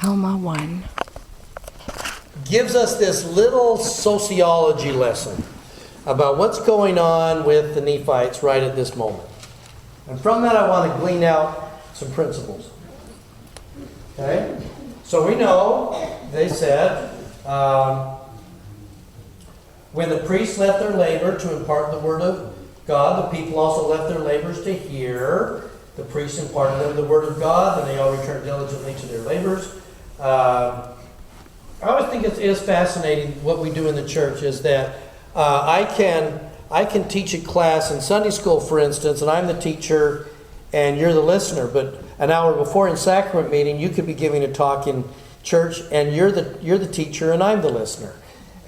Alma 1. gives us this little sociology lesson about what's going on with the Nephites right at this moment. And from that I want to glean out some principles. Okay? So we know, they said, when the priests left their labor to impart the word of God, the people also left their labors to hear. The priests imparted them the word of God, and they all returned diligently to their labors. I always think it is fascinating what we do in the church is that I can teach a class in Sunday school, for instance, and I'm the teacher and you're the listener. But an hour before in sacrament meeting, you could be giving a talk in church, and you're the teacher and I'm the listener.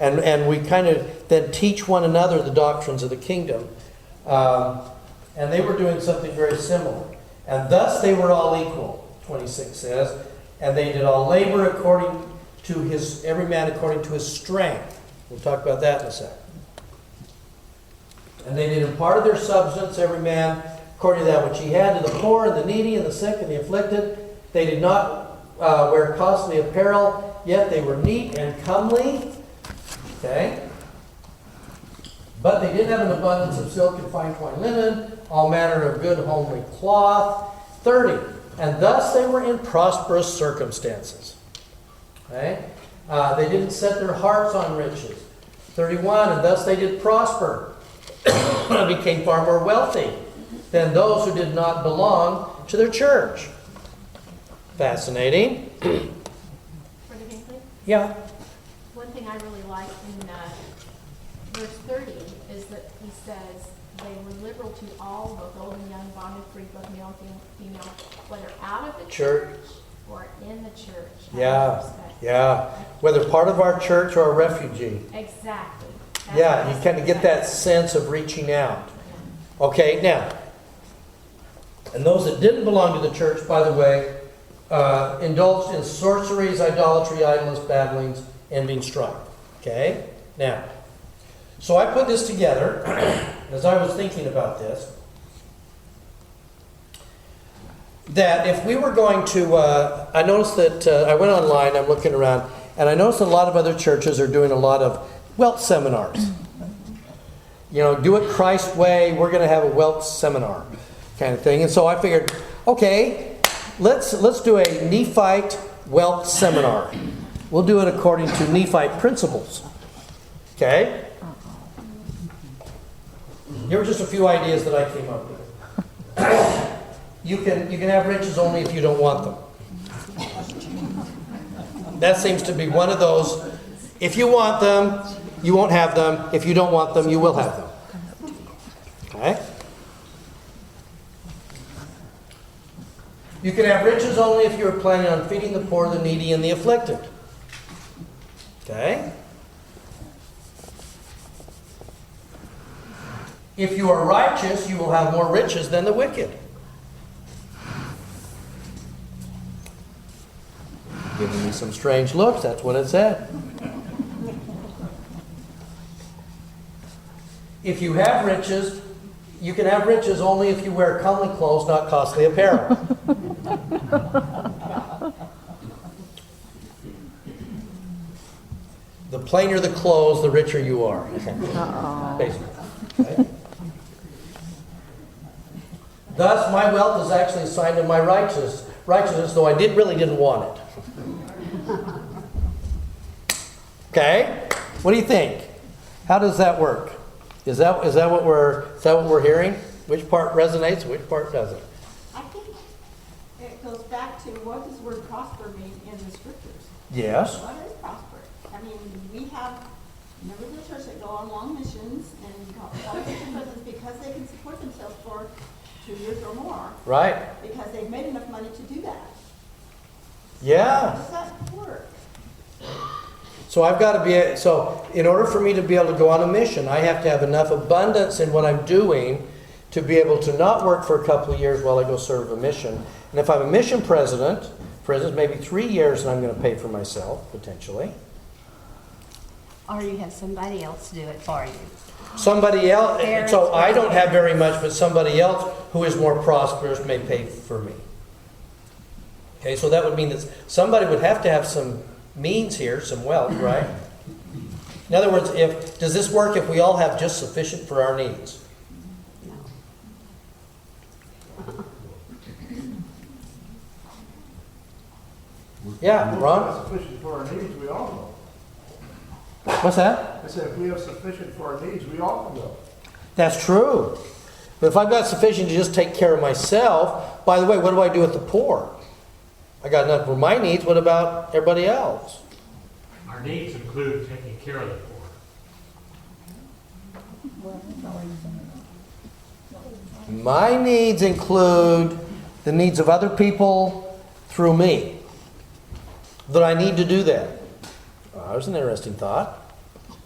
And we kind of then teach one another the doctrines of the kingdom. And they were doing something very similar. And thus they were all equal, 26 says. And they did all labor according to every man according to his strength. We'll talk about that in a second. And they did impart of their substance, every man according to that which he had, to the poor and the needy and the sick and the afflicted. They did not wear costly apparel, yet they were neat and comely. Okay? But they did have an abundance of silk and fine twined linen, all manner of good homely cloth. 30. And thus they were in prosperous circumstances. Okay? They didn't set their hearts on riches. 31. And thus they did prosper, became far more wealthy than those who did not belong to their church. Fascinating. Brother Hinckley? Yeah. One thing I really like in verse 30 is that he says they were liberal to all, both old and young, bond and free, both male and female, whether out of the church or in the church. Yeah. Yeah. Whether part of our church or a refugee. Exactly. Yeah, you kind of get that sense of reaching out. Okay, now, and those that didn't belong to the church, by the way, indulged in sorceries, idolatry, idleness, babblings, envying, strife. Okay? Now, so I put this together as I was thinking about this, that if we were going to, I noticed that I went online, I'm looking around, and I noticed a lot of other churches are doing a lot of wealth seminars. You know, do it Christ way, we're going to have a wealth seminar kind of thing. And so I figured, okay, let's do a Nephite wealth seminar. We'll do it according to Nephite principles. Okay? Here are just a few ideas that I came up with. You can have riches only if you don't want them. That seems to be one of those. If you want them, you won't have them. If you don't want them, you will have them. Okay? You can have riches only if you are planning on feeding the poor, the needy, and the afflicted. Okay? If you are righteous, you will have more riches than the wicked. Giving me some strange looks, that's what it said. If you have riches, you can have riches only if you wear comely clothes, not costly apparel. The plainer the clothes, the richer you are. Basically. Okay? Thus, my wealth is actually assigned to my righteousness, though I really didn't want it. Okay? What do you think? How does that work? Is that what we're hearing? Which part resonates? Which part doesn't? I think it goes back to what does the word prosper mean in the scriptures? Yes. What is prosper? I mean, we have members of the church that go on long missions and politician presidents because they can support themselves for 2 years or more. Right. Because they've made enough money to do that. Yeah. How does that work? So I've got to be, so in order for me to be able to go on a mission, I have to have enough abundance in what I'm doing to be able to not work for a couple of years while I go serve a mission. And if I'm a mission president, for instance, maybe 3 years and I'm going to pay for myself, potentially. Or you have somebody else do it for you. Somebody else, so I don't have very much, but somebody else who is more prosperous may pay for me. Okay, so that would mean that somebody would have to have some means here, some wealth, right? In other words, does this work if we all have just sufficient for our needs? Yeah, Ron? Sufficient for our needs, we all know. What's that? I said, if we have sufficient for our needs, we all know. That's true. But if I've got sufficient to just take care of myself, by the way, what do I do with the poor? I got enough for my needs. What about everybody else? Our needs include taking care of the poor. My needs include the needs of other people through me. That I need to do that. Well, that was an interesting thought.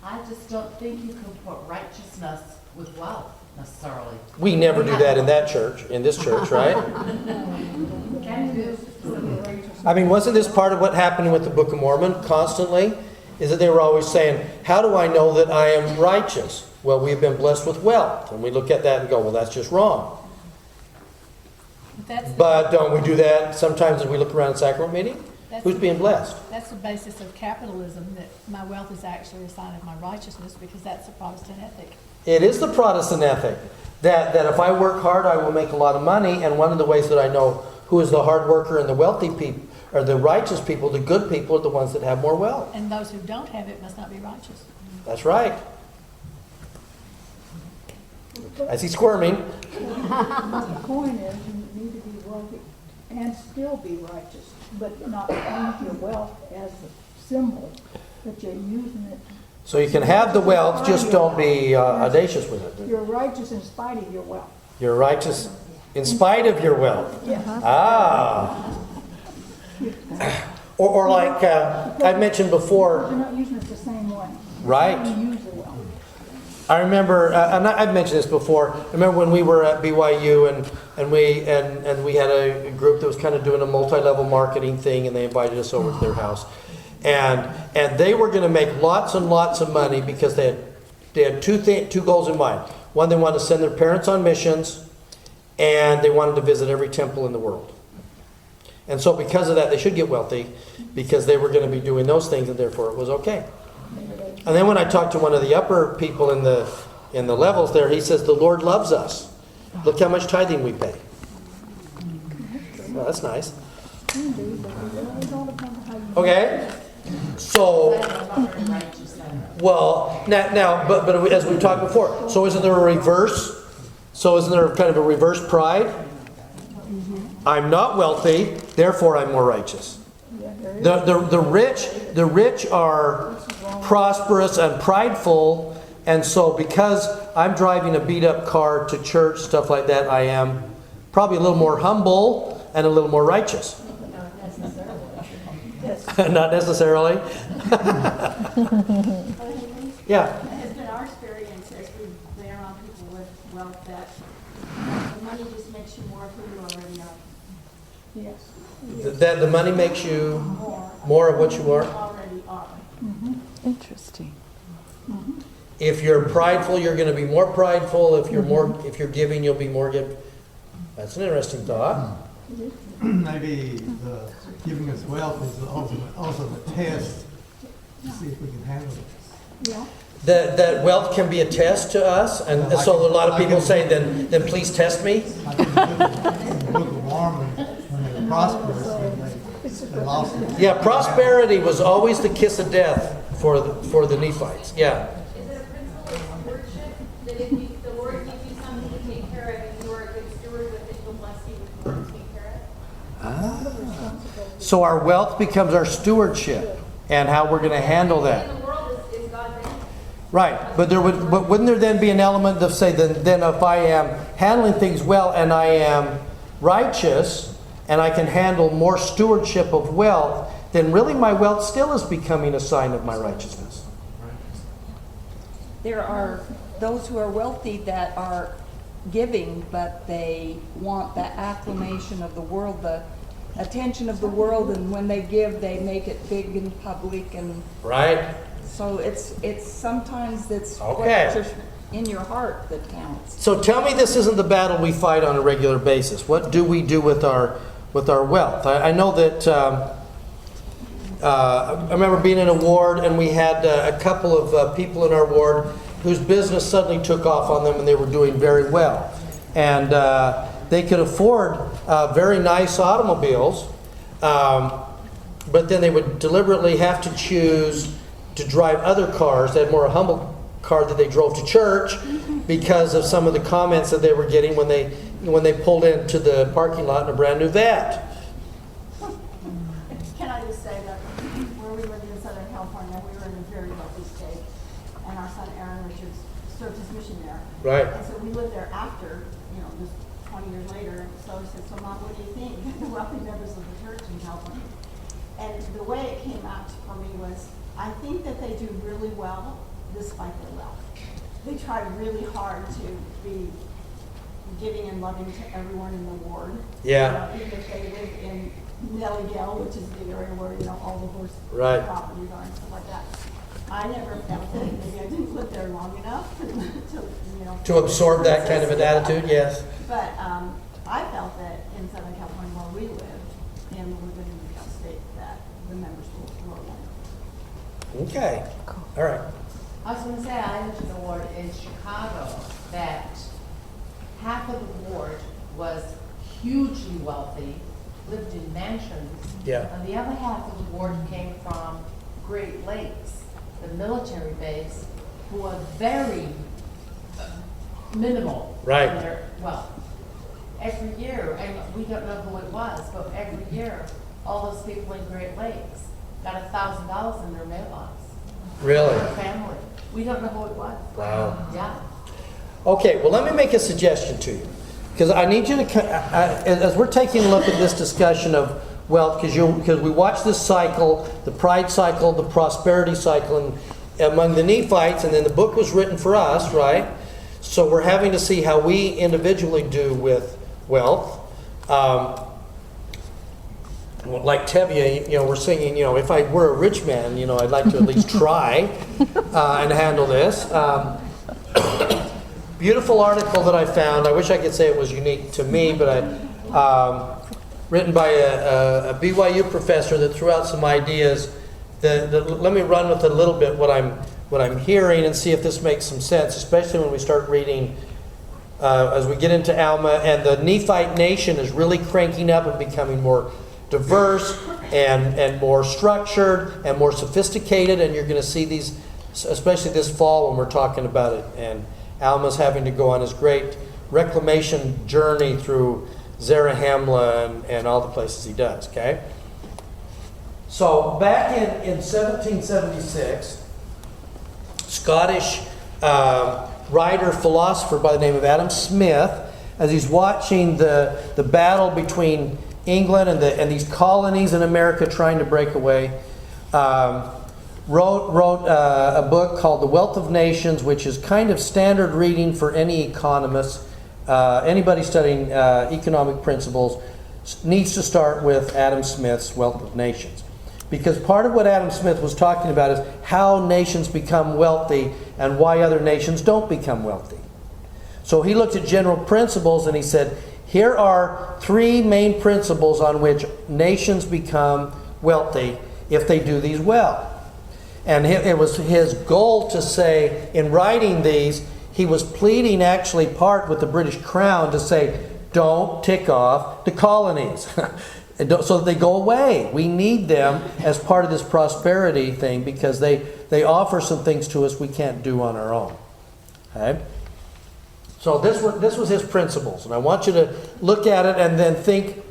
I just don't think you can put righteousness with wealth necessarily. We never do that in that church, in this church, right? I mean, wasn't this part of what happened with the Book of Mormon constantly? Is that they were always saying, how do I know that I am righteous? Well, we've been blessed with wealth. And we look at that and go, well, that's just wrong. But don't we do that sometimes as we look around at sacrament meeting? Who's being blessed? That's the basis of capitalism, that my wealth is actually a sign of my righteousness, because that's the Protestant ethic. It is the Protestant ethic. That if I work hard, I will make a lot of money. And one of the ways that I know who is the hard worker and the wealthy people, or the righteous people, the good people, are the ones that have more wealth. And those who don't have it must not be righteous. That's right. I see squirming. The point is, you need to be wealthy and still be righteous, but not use your wealth as a symbol that you're using it. So you can have the wealth, just don't be audacious with it. You're righteous in spite of your wealth. You're righteous in spite of your wealth. Yes. Ah. Or like I mentioned before. You're not using it the same way. Right. You use the wealth. I remember, I've mentioned this before. I remember when we were at BYU and we had a group that was kind of doing a multi-level marketing thing, and they invited us over to their house, and they were going to make lots and lots of money because they had two goals in mind. One, they wanted to send their parents on missions, and they wanted to visit every temple in the world. And so because of that, they should get wealthy because they were going to be doing those things, and therefore it was okay. And then when I talked to one of the upper people in the levels there, he says, the Lord loves us. Look how much tithing we pay. Well, that's nice. Okay. So, well, now, but as we talked before, so isn't there a reverse? So isn't there kind of a reverse pride? I'm not wealthy, therefore I'm more righteous. The rich are prosperous and prideful, and so because I'm driving a beat up car to church, stuff like that, I am probably a little more humble and a little more righteous. Not necessarily. Yeah. It's been our experience as we've been around people with wealth that the money just makes you more of who you already are. Yes. That the money makes you more of what you are. Already are. Interesting. If you're prideful, you're going to be more prideful. If you're giving, you'll be more giving. That's an interesting thought. Maybe the giving us wealth is also the test to see if we can handle it. Yeah. That wealth can be a test to us, and so a lot of people say, then please test me. Like in the Book of Mormon, when they were prosperous, they lost it. Yeah, prosperity was always the kiss of death for the Nephites. Yeah. Is it a principle of stewardship that if the Lord gives you something to take care of and you are a good steward with it, He'll bless you with more to take care of? So our wealth becomes our stewardship, and how we're going to handle that. In the world is God's name. Right, but wouldn't there then be an element of say then if I am handling things well and I am righteous and I can handle more stewardship of wealth, then really my wealth still is becoming a sign of my righteousness. There are those who are wealthy that are giving, but they want the acclamation of the world, the attention of the world, and when they give, they make it big and public, and Right? so it's sometimes it's Okay. what's in your heart that counts. So tell me this isn't the battle we fight on a regular basis. What do we do with our with our wealth. I know that I remember being in a ward, and we had a couple of people in our ward whose business suddenly took off on them, and they were doing very well. And they could afford very nice automobiles, but then they would deliberately have to choose to drive other cars. They had more a humble car that they drove to church because of some of the comments that they were getting when they pulled into the parking lot in a brand new vet. Can I just say that where we lived in Southern California, we were in a very wealthy state, and our son Aaron Richards served his mission there. Right. And so we lived there after, just 20 years later. So he said, "So Mom, what do you think?" The wealthy members of the church in California. And the way it came out for me was, I think that they do really well despite their wealth. They try really hard to be giving and loving to everyone in the ward. Yeah. Even if they live in Nellydale, which is the area where, all the horse Right. properties are and stuff like that. I never felt it. Maybe I didn't live there long enough To absorb that kind of an attitude, yes. But I felt that in Southern California where we lived, and we lived in the state, that the members were wonderful. Okay. All right. I was going to say, I lived in a ward in Chicago that half of the ward was hugely wealthy, lived in mansions. Yeah. And the other half of the ward came from Great Lakes, the military base, who are very minimal Right. in their wealth. Every year, and we don't know who it was, but every year, all those people in Great Lakes got $1,000 in their mailbox. Really? Their family. We don't know who it was. Wow. Yeah. Okay, well, let me make a suggestion to you. Because I need you to, as we're taking a look at this discussion of wealth, because we watch this cycle, the pride cycle, the prosperity cycle, and among the Nephites, and then the book was written for us, right? So we're having to see how we individually do with wealth. Like Tevye, we're singing, if I were a rich man, I'd like to at least try and handle this. Beautiful article that I found. I wish I could say it was unique to me, but written by a BYU professor that threw out some ideas. Let me run with it a little bit what I'm hearing and see if this makes some sense, especially when we start reading as we get into Alma, and the Nephite nation is really cranking up and becoming more diverse and more structured and more sophisticated, and you're going to see these, especially this fall when we're talking about it. And Alma's having to go on his great reclamation journey through Zarahemla and all the places he does, okay? So back in 1776, Scottish writer, philosopher by the name of Adam Smith, as he's watching the battle between England and these colonies in America trying to break away, wrote a book called The Wealth of Nations, which is kind of standard reading for any economist. Anybody studying economic principles needs to start with Adam Smith's Wealth of Nations. Because part of what Adam Smith was talking about is how nations become wealthy and why other nations don't become wealthy. So he looked at general principles and he said, here are 3 main principles on which nations become wealthy if they do these well. And it was his goal to say, in writing these, he was pleading actually part with the British Crown to say, don't tick off the colonies so that they go away. We need them as part of this prosperity thing because they offer some things to us we can't do on our own. Okay? So this was his principles, and I want you to look at it and then think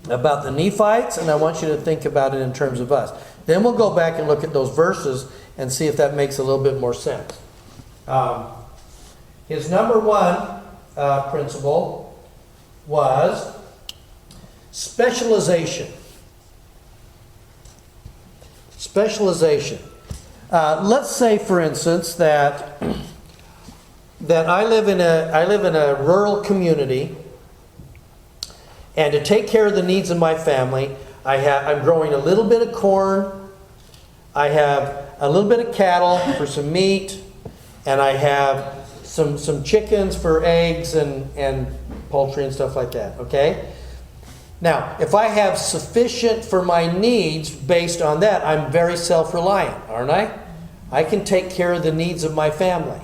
about the Nephites, and I want you to think about it in terms of us. Then we'll go back and look at those verses and see if that makes a little bit more sense. His number 1 principle was specialization. Specialization. Let's say, for instance, that I live in a rural community, and to take care of the needs of my family, I'm growing a little bit of corn, I have a little bit of cattle for some meat, and I have some chickens for eggs and poultry and stuff like that. Okay. Now, if I have sufficient for my needs based on that, I'm very self-reliant, aren't I? I can take care of the needs of my family.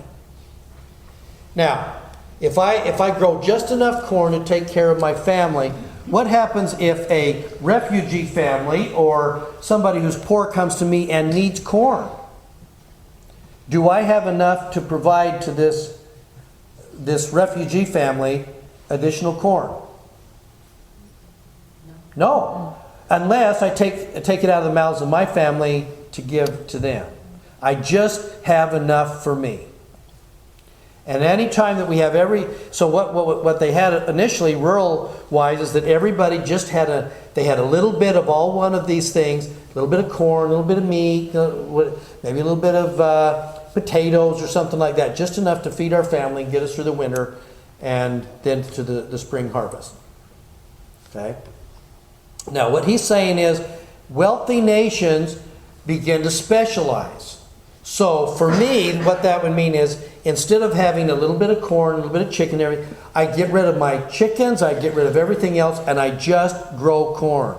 Now, if I grow just enough corn to take care of my family, what happens if a refugee family or somebody who's poor comes to me and needs corn? Do I have enough to provide to this refugee family additional corn? No. Unless I take it out of the mouths of my family to give to them. I just have enough for me. And any time that we have so what they had initially rural-wise is that everybody just had a little bit of all one of these things, a little bit of corn, a little bit of meat, maybe a little bit of potatoes or something like that, just enough to feed our family and get us through the winter and then to the spring harvest. Okay? Now what he's saying is wealthy nations begin to specialize. So for me, what that would mean is instead of having a little bit of corn, a little bit of chicken, everything, I get rid of my chickens, I get rid of everything else, and I just grow corn.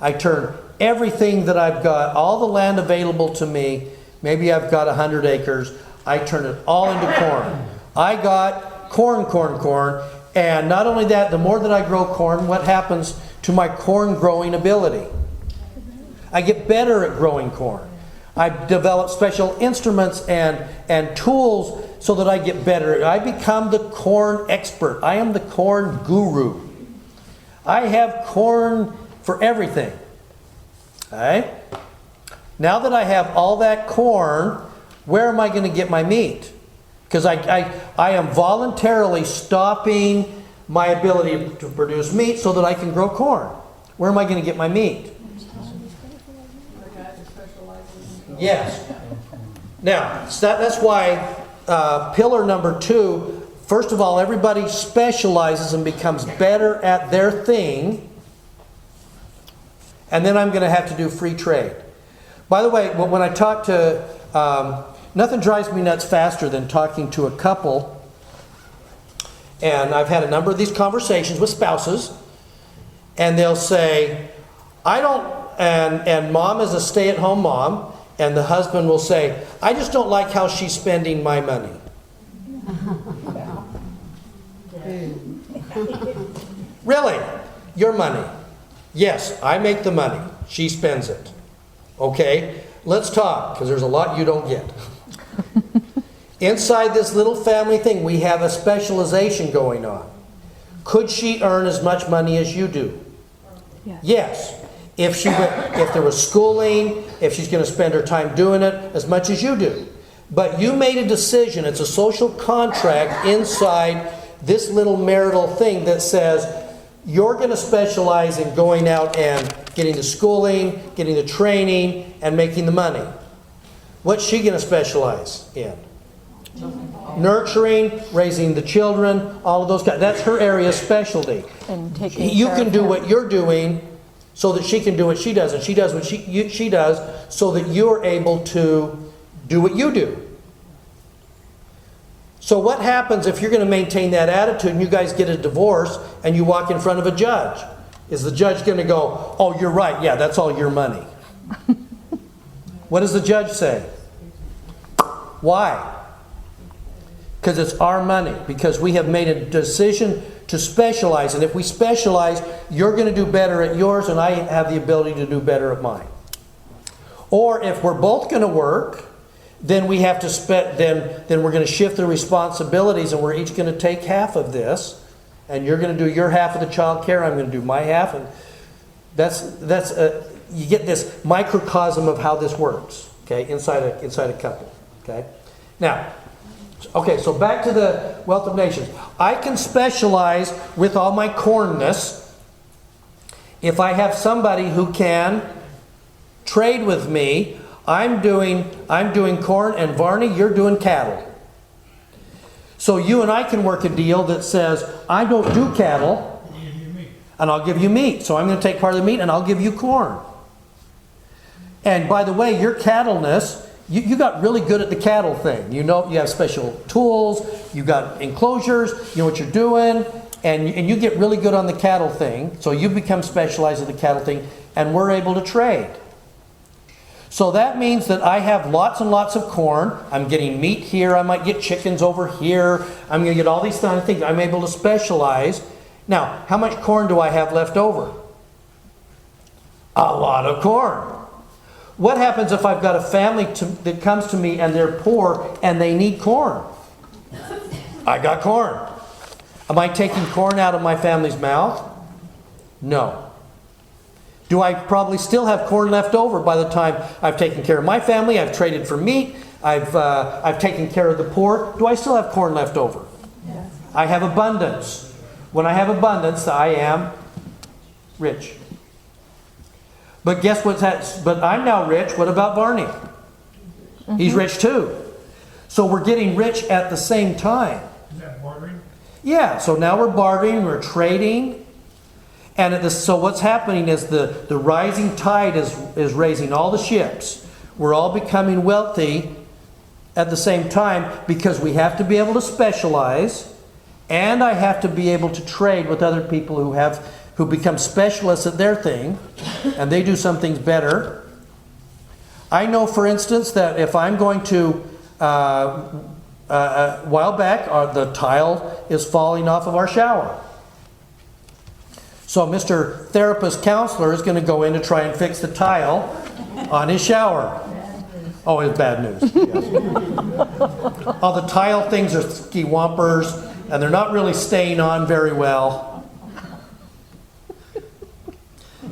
I turn everything that I've got, all the land available to me, maybe I've got 100 acres, I turn it all into corn. I got corn, and not only that, the more that I grow corn, what happens to my corn growing ability? I get better at growing corn. I develop special instruments and tools so that I get better. I become the corn expert. I am the corn guru. I have corn for everything. Okay? Now that I have all that corn, where am I going to get my meat? Because I am voluntarily stopping my ability to produce meat so that I can grow corn. Where am I going to get my meat? Yes. Now, that's why pillar number 2, first of all, everybody specializes and becomes better at their thing. And then I'm going to have to do free trade. By the way, when I talk to, nothing drives me nuts faster than talking to a couple. And I've had a number of these conversations with spouses. And they'll say, and mom is a stay-at-home mom. And the husband will say, I just don't like how she's spending my money. Really? Your money? Yes, I make the money. She spends it. Okay, let's talk, because there's a lot you don't get. Inside this little family thing, we have a specialization going on. Could she earn as much money as you do? Yes. If there was schooling, if she's going to spend her time doing it as much as you do. But you made a decision, it's a social contract inside this little marital thing that says you're going to specialize in going out and getting the schooling, getting the training, and making the money. What's she going to specialize in? Nurturing, raising the children, all of those guys. That's her area of specialty. And taking You care can of do him. what you're doing so that she can do what she does, and she does what she does so that you're able to do what you do. So what happens if you're going to maintain that attitude and you guys get a divorce and you walk in front of a judge? Is the judge going to go, oh, you're right, yeah, that's all your money? What does the judge say? Why? Because it's our money. Because we have made a decision to specialize. And if we specialize, you're going to do better at yours and I have the ability to do better at mine. Or if we're both going to work, then we have to then we're going to shift the responsibilities and we're each going to take half of this. And you're going to do your half of the child care, I'm going to do my half. And you get this microcosm of how this works, okay, inside a couple, okay? Now, okay, so back to the wealth of nations. I can specialize with all my cornness if I have somebody who can trade with me. I'm doing corn, and Varney, you're doing cattle. So you and I can work a deal that says, I don't do cattle, and I'll give you meat. So I'm going to take part of the meat, and I'll give you corn. And by the way, your cattleness, you got really good at the cattle thing. You know, you have special tools, you got enclosures, you know what you're doing, and you get really good on the cattle thing, so you become specialized in the cattle thing, and we're able to trade. So that means that I have lots and lots of corn. I'm getting meat here. I might get chickens over here. I'm going to get all these things. I'm able to specialize. Now, how much corn do I have left over? A lot of corn. What happens if I've got a family that comes to me and they're poor and they need corn? I got corn. Am I taking corn out of my family's mouth? No. Do I probably still have corn left over by the time I've taken care of my family, I've traded for meat, I've taken care of the poor? Do I still have corn left over? Yes. I have abundance. When I have abundance, I am rich. But guess what's that? But I'm now rich. What about Barney? He's rich too. So we're getting rich at the same time. Is that bartering? Yeah, so now we're bartering, we're trading. And so what's happening is the rising tide is raising all the ships. We're all becoming wealthy at the same time because we have to be able to specialize, and I have to be able to trade with other people who become specialists at their thing, and they do some things better. I know, for instance, that if I'm going to, a while back, the tile is falling off of our shower. So Mr. Therapist Counselor is going to go in to try and fix the tile on his shower. Oh, it's bad news. Yes. All the tile things are ski-wompers, and they're not really staying on very well.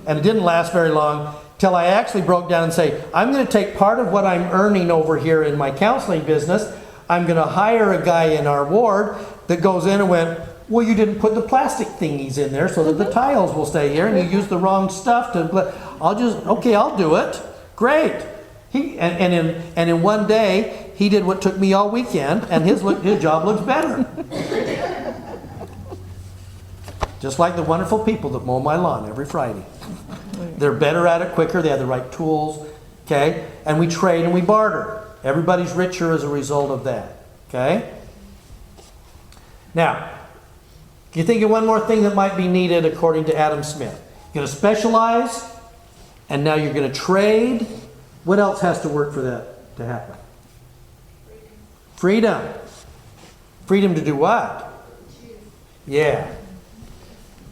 And it didn't last very long till I actually broke down and say, I'm going to take part of what I'm earning over here in my counseling business. I'm going to hire a guy in our ward that goes in and went, well, you didn't put the plastic thingies in there so that the tiles will stay here, and you used the wrong stuff to. I'll do it. Great. In one day he did what took me all weekend, and his job looks better. Just like the wonderful people that mow my lawn every Friday. They're better at it, quicker. They have the right tools. Okay, and we trade and we barter. Everybody's richer as a result of that. Okay. Now, you think of one more thing that might be needed according to Adam Smith. You're going to specialize, and now you're going to trade. What else has to work for that to happen? Freedom. Freedom to do what? Yeah.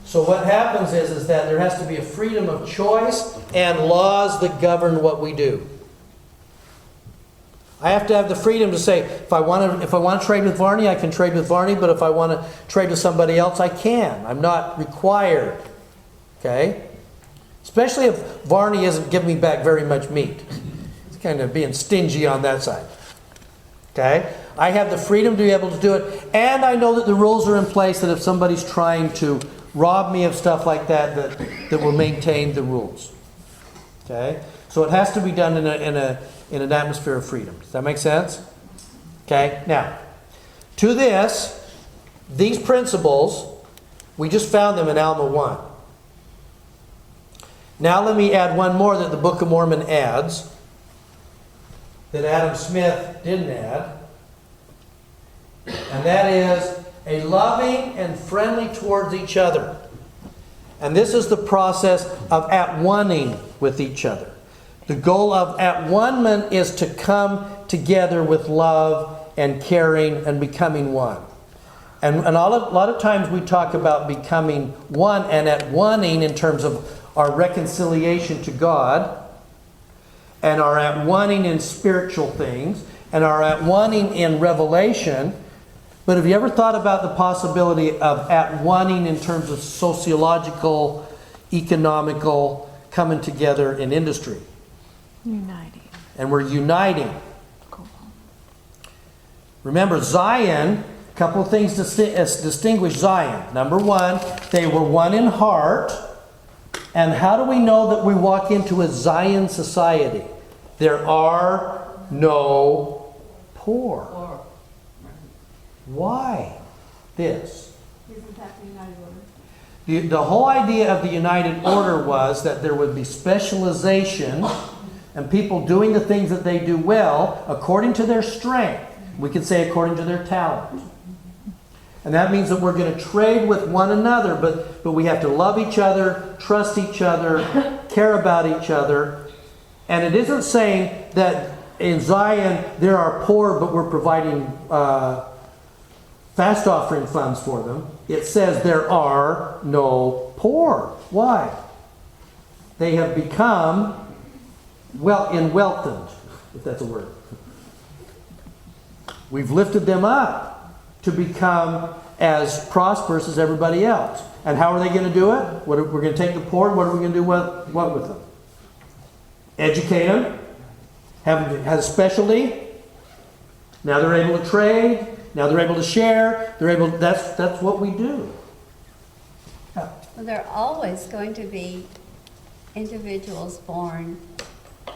So what happens is that there has to be a freedom of choice and laws that govern what we do. I have to have the freedom to say, if I want to trade with Varney, I can trade with Varney, but if I want to trade with somebody else, I can. I'm not required. Okay? Especially if Varney isn't giving me back very much meat. It's kind of being stingy on that side. Okay? I have the freedom to be able to do it, and I know that the rules are in place that if somebody's trying to rob me of stuff like that will maintain the rules. Okay? So it has to be done in an atmosphere of freedom. Does that make sense? Okay, now, to these principles, we just found them in Alma 1. Now let me add one more that the Book of Mormon adds, that Adam Smith didn't add, and that is a loving and friendly towards each other. And this is the process of at-oneing with each other. The goal of at-one-ment is to come together with love and caring and becoming one. And a lot of times we talk about becoming one and at-oneing in terms of our reconciliation to God, and our at-oneing in spiritual things, and our at-oneing in revelation. But have you ever thought about the possibility of at-oneing in terms of sociological, economical, coming together in industry? Uniting. And we're uniting. Cool. Remember, Zion, a couple of things distinguish Zion. Number one, they were one in heart. And how do we know that we walk into a Zion society? There are no poor. Why this? Isn't that the United Order? The whole idea of the United Order was that there would be specialization and people doing the things that they do well according to their strength. We could say according to their talent. And that means that we're going to trade with one another, but we have to love each other, trust each other, care about each other. And it isn't saying that in Zion there are poor, but we're providing fast offering funds for them. It says there are no poor. Why? They have become wealthened, if that's a word. We've lifted them up to become as prosperous as everybody else. And how are they going to do it? We're going to take the poor. What are we going to do what with them? Educate them. Have a specialty. Now they're able to trade. Now they're able to share. That's what we do. Well, there are always going to be individuals born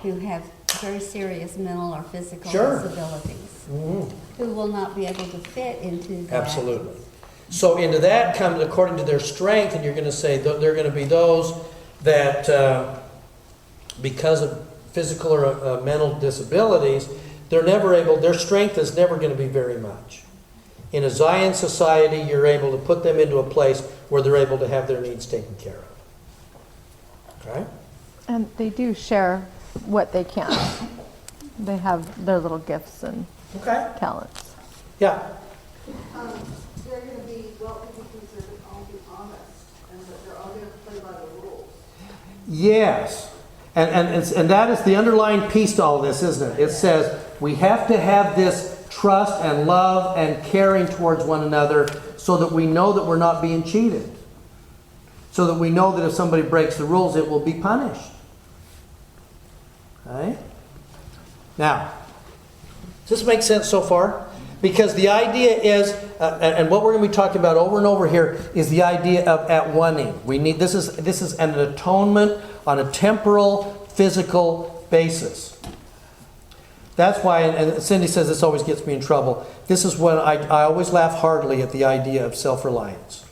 who have very serious mental or physical disabilities, who will not be able to fit into that. Absolutely. So into that comes according to their strength, and you're going to say that they're going to be those that, because of physical or mental disabilities, their strength is never going to be very much. In a Zion society, you're able to put them into a place where they're able to have their needs taken care of. Okay? And they do share what they can. They have their little gifts and talents. Yeah. They're going to be wealthy because they're going to all be honest, and that they're all going to play by the rules. Yes. And that is the underlying piece to all this, isn't it? It says we have to have this trust and love and caring towards one another so that we know that we're not being cheated. So that we know that if somebody breaks the rules, it will be punished. Okay? Now, does this make sense so far? Because the idea is, and what we're going to be talking about over and over here, is the idea of at one end. We need this is an atonement on a temporal, physical basis. That's why, and Cindy says this always gets me in trouble. This is when I always laugh heartily at the idea of self-reliance.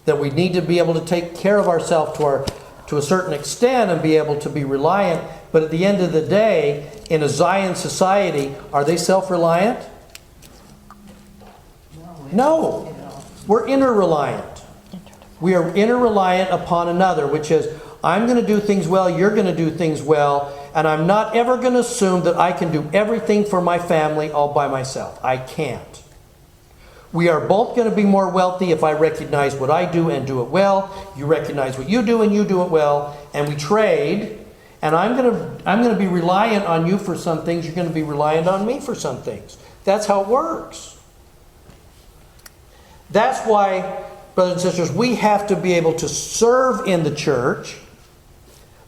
That we need to be able to take care of ourselves to a certain extent and be able to be reliant. But at the end of the day, in a Zion society, are they self-reliant? No. We're inter-reliant. We are inter-reliant upon another, which is, I'm going to do things well, you're going to do things well, and I'm not ever going to assume that I can do everything for my family all by myself. I can't. We are both going to be more wealthy if I recognize what I do and do it well. You recognize what you do and you do it well, and we trade. And I'm going to be reliant on you for some things. You're going to be reliant on me for some things. That's how it works. That's why, brothers and sisters, we have to be able to serve in the church,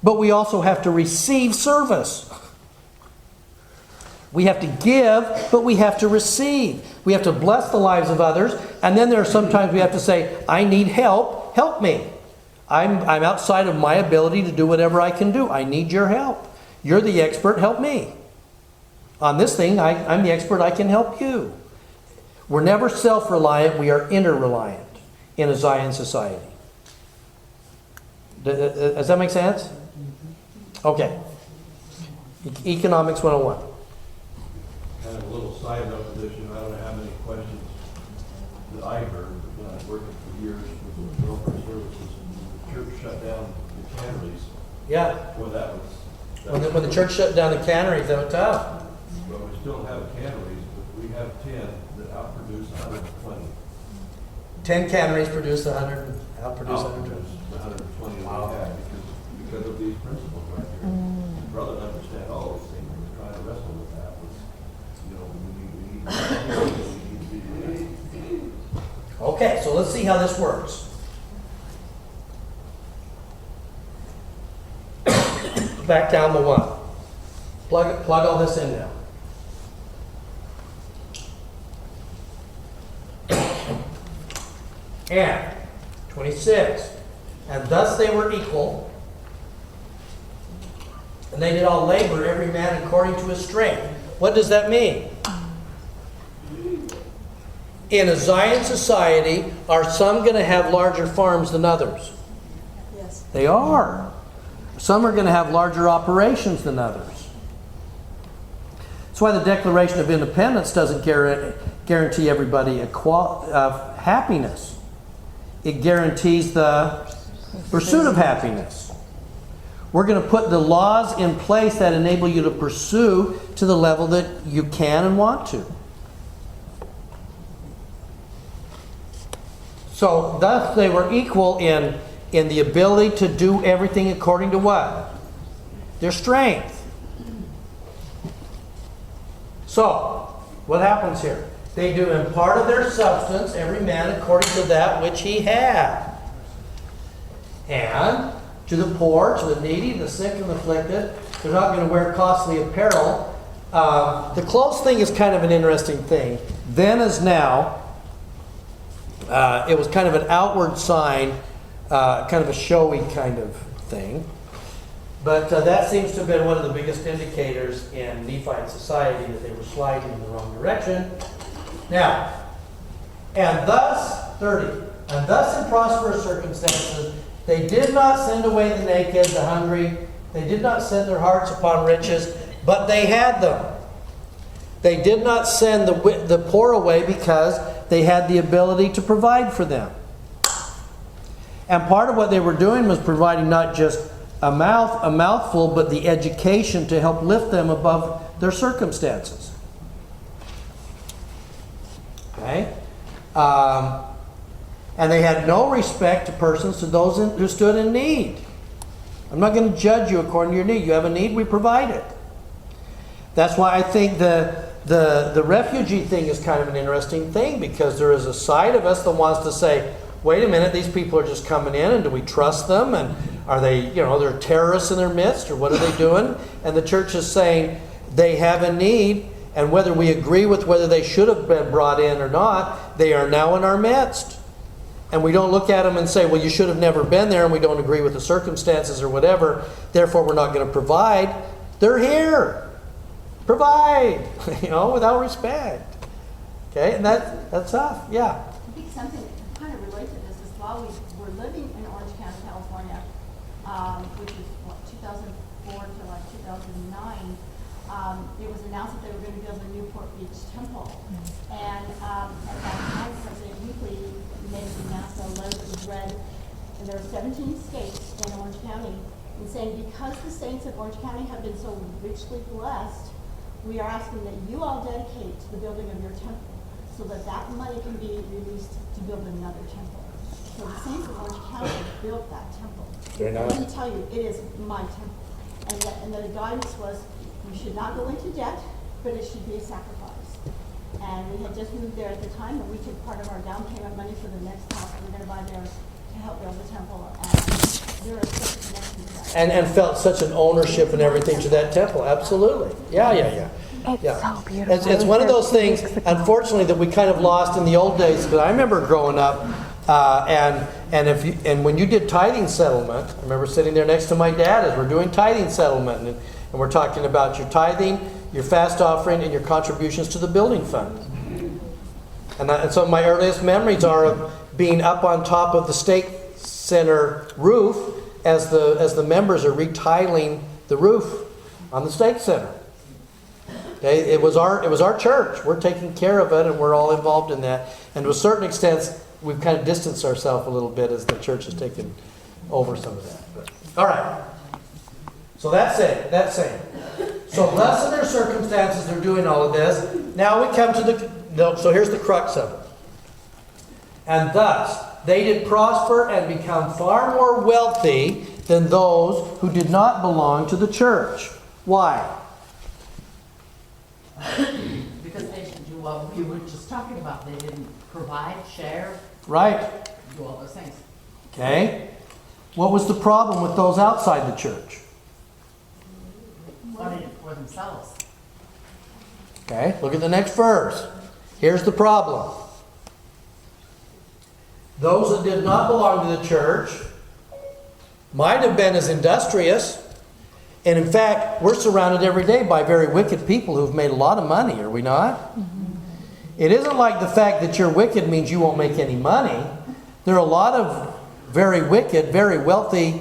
but we also have to receive service. We have to give, but we have to receive. We have to bless the lives of others, and then there are sometimes we have to say, I need help, help me. I'm outside of my ability to do whatever I can do. I need your help. You're the expert, help me. On this thing, I'm the expert, I can help you. We're never self-reliant, we are inter-reliant in a Zion society. Does that make sense? Okay. Economics 101. Kind of a little side note to this, I don't know how many questions that I heard when I was working for years with the welfare services and the church shut down the canneries. Yeah. Well, that was... When the church shut down the canneries, that was tough. Well, we still have canneries, but we have 10 that outproduce 120. 10 canneries produce 100, outproduce 100. The 120 that we have because of these principles right here. Rather than understand all these things, we're trying to wrestle with that. Okay, so let's see how this works. Back down to 1. Plug all this in now. And 26. And thus they were equal, and they did all labor, every man according to his strength. What does that mean? In a Zion society, are some going to have larger farms than others? Yes. They are. Some are going to have larger operations than others. That's why the Declaration of Independence doesn't guarantee everybody happiness. It guarantees the pursuit of happiness. We're going to put the laws in place that enable you to pursue to the level that you can and want to. So thus they were equal in the ability to do everything according to what? Their strength. So, what happens here? They do in part of their substance, every man according to that which he had. And to the poor, to the needy, the sick and afflicted, they're not going to wear costly apparel. The clothes thing is kind of an interesting thing. Then as now, it was kind of an outward sign, kind of a showy kind of thing. But that seems to have been one of the biggest indicators in Nephite society that they were sliding in the wrong direction. Now, and thus, 30, and thus in prosperous circumstances, they did not send away the naked, the hungry, they did not set their hearts upon riches, but they had them. They did not send the poor away because they had the ability to provide for them. And part of what they were doing was providing not just a mouthful, but the education to help lift them above their circumstances. Okay? And they had no respect to persons, to those who stood in need. I'm not going to judge you according to your need. You have a need, we provide it. That's why I think the refugee thing is kind of an interesting thing, because there is a side of us that wants to say, wait a minute, these people are just coming in, and do we trust them? And are they, they're terrorists in their midst, or what are they doing? And the church is saying they have a need, and whether we agree with whether they should have been brought in or not, they are now in our midst. And we don't look at them and say, well, you should have never been there, and we don't agree with the circumstances or whatever, therefore we're not going to provide. They're here. Provide, without respect. Okay, and that's tough, yeah. I think something kind of related to this is while we were living in Orange County, California, which is 2004 to like 2009, it was announced that they were going to build a Newport Beach temple. And at that time, President Hinckley made an announcement, a letter that was read, and there were 17 states in Orange County, and saying because the saints of Orange County have been so richly blessed, we are asking that you all dedicate to the building of your temple, so that that money can be released to build another temple. So the saints of Orange County built that temple. Very nice. Let me tell you, it is my temple. And the guidance was, you should not go into debt, but it should be a sacrifice. And we had just moved there at the time, and we took part of our down payment money for the next house we were going to buy there to help build the temple. And there is such a connection to that. And felt such an ownership and everything to that temple. Absolutely. Yeah. It's so beautiful. It's one of those things, unfortunately, that we kind of lost in the old days. Because I remember growing up, and when you did tithing settlement, I remember sitting there next to my dad as we're doing tithing settlement, and we're talking about your tithing, your fast offering, and your contributions to the building fund. And some of my earliest memories are of being up on top of the stake center roof as the members are retiling the roof on the stake center. Okay, it was our church. We're taking care of it, and we're all involved in that. And to a certain extent, we've kind of distanced ourselves a little bit as the church has taken over some of that. But, all right. So that's it. So blessed in their circumstances, they're doing all of this. Now we come to so here's the crux of it. And thus, they did prosper and become far more wealthy than those who did not belong to the church. Why? Because they should do what we were just talking about. They didn't provide, share. Right. Do all those things. Okay. What was the problem with those outside the church? Wanted it for themselves. Okay. Look at the next verse. Here's the problem. Those that did not belong to the church might have been as industrious. And in fact, we're surrounded every day by very wicked people who've made a lot of money, are we not? Mm-hmm. It isn't like the fact that you're wicked means you won't make any money. There are a lot of very wicked, very wealthy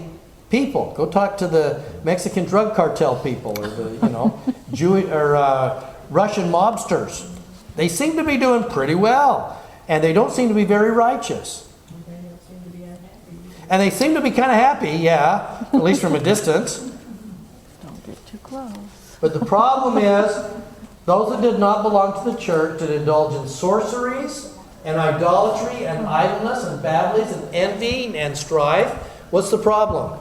people. Go talk to the Mexican drug cartel people, or the Jewish or Russian mobsters. They seem to be doing pretty well. And they don't seem to be very righteous. And they seem to be kind of happy, yeah, at least from a distance. Don't get too close. But the problem is, those that did not belong to the church did indulge in sorceries and idolatry and idleness and babblings and envy and strife. What's the problem?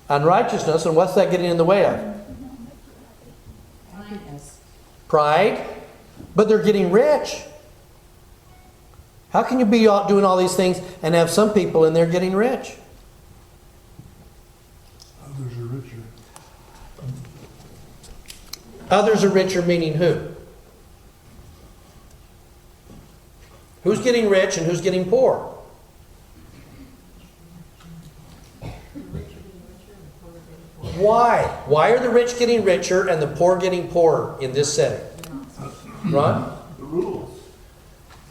Unrighteousness. And what's that getting in the way of? Pride. But they're getting rich. How can you be doing all these things and have some people in there getting rich? Others are richer. Others are richer, meaning who? Who's getting rich and who's getting poor? Why? Why are the rich getting richer and the poor getting poorer in this setting? Ron? The rules.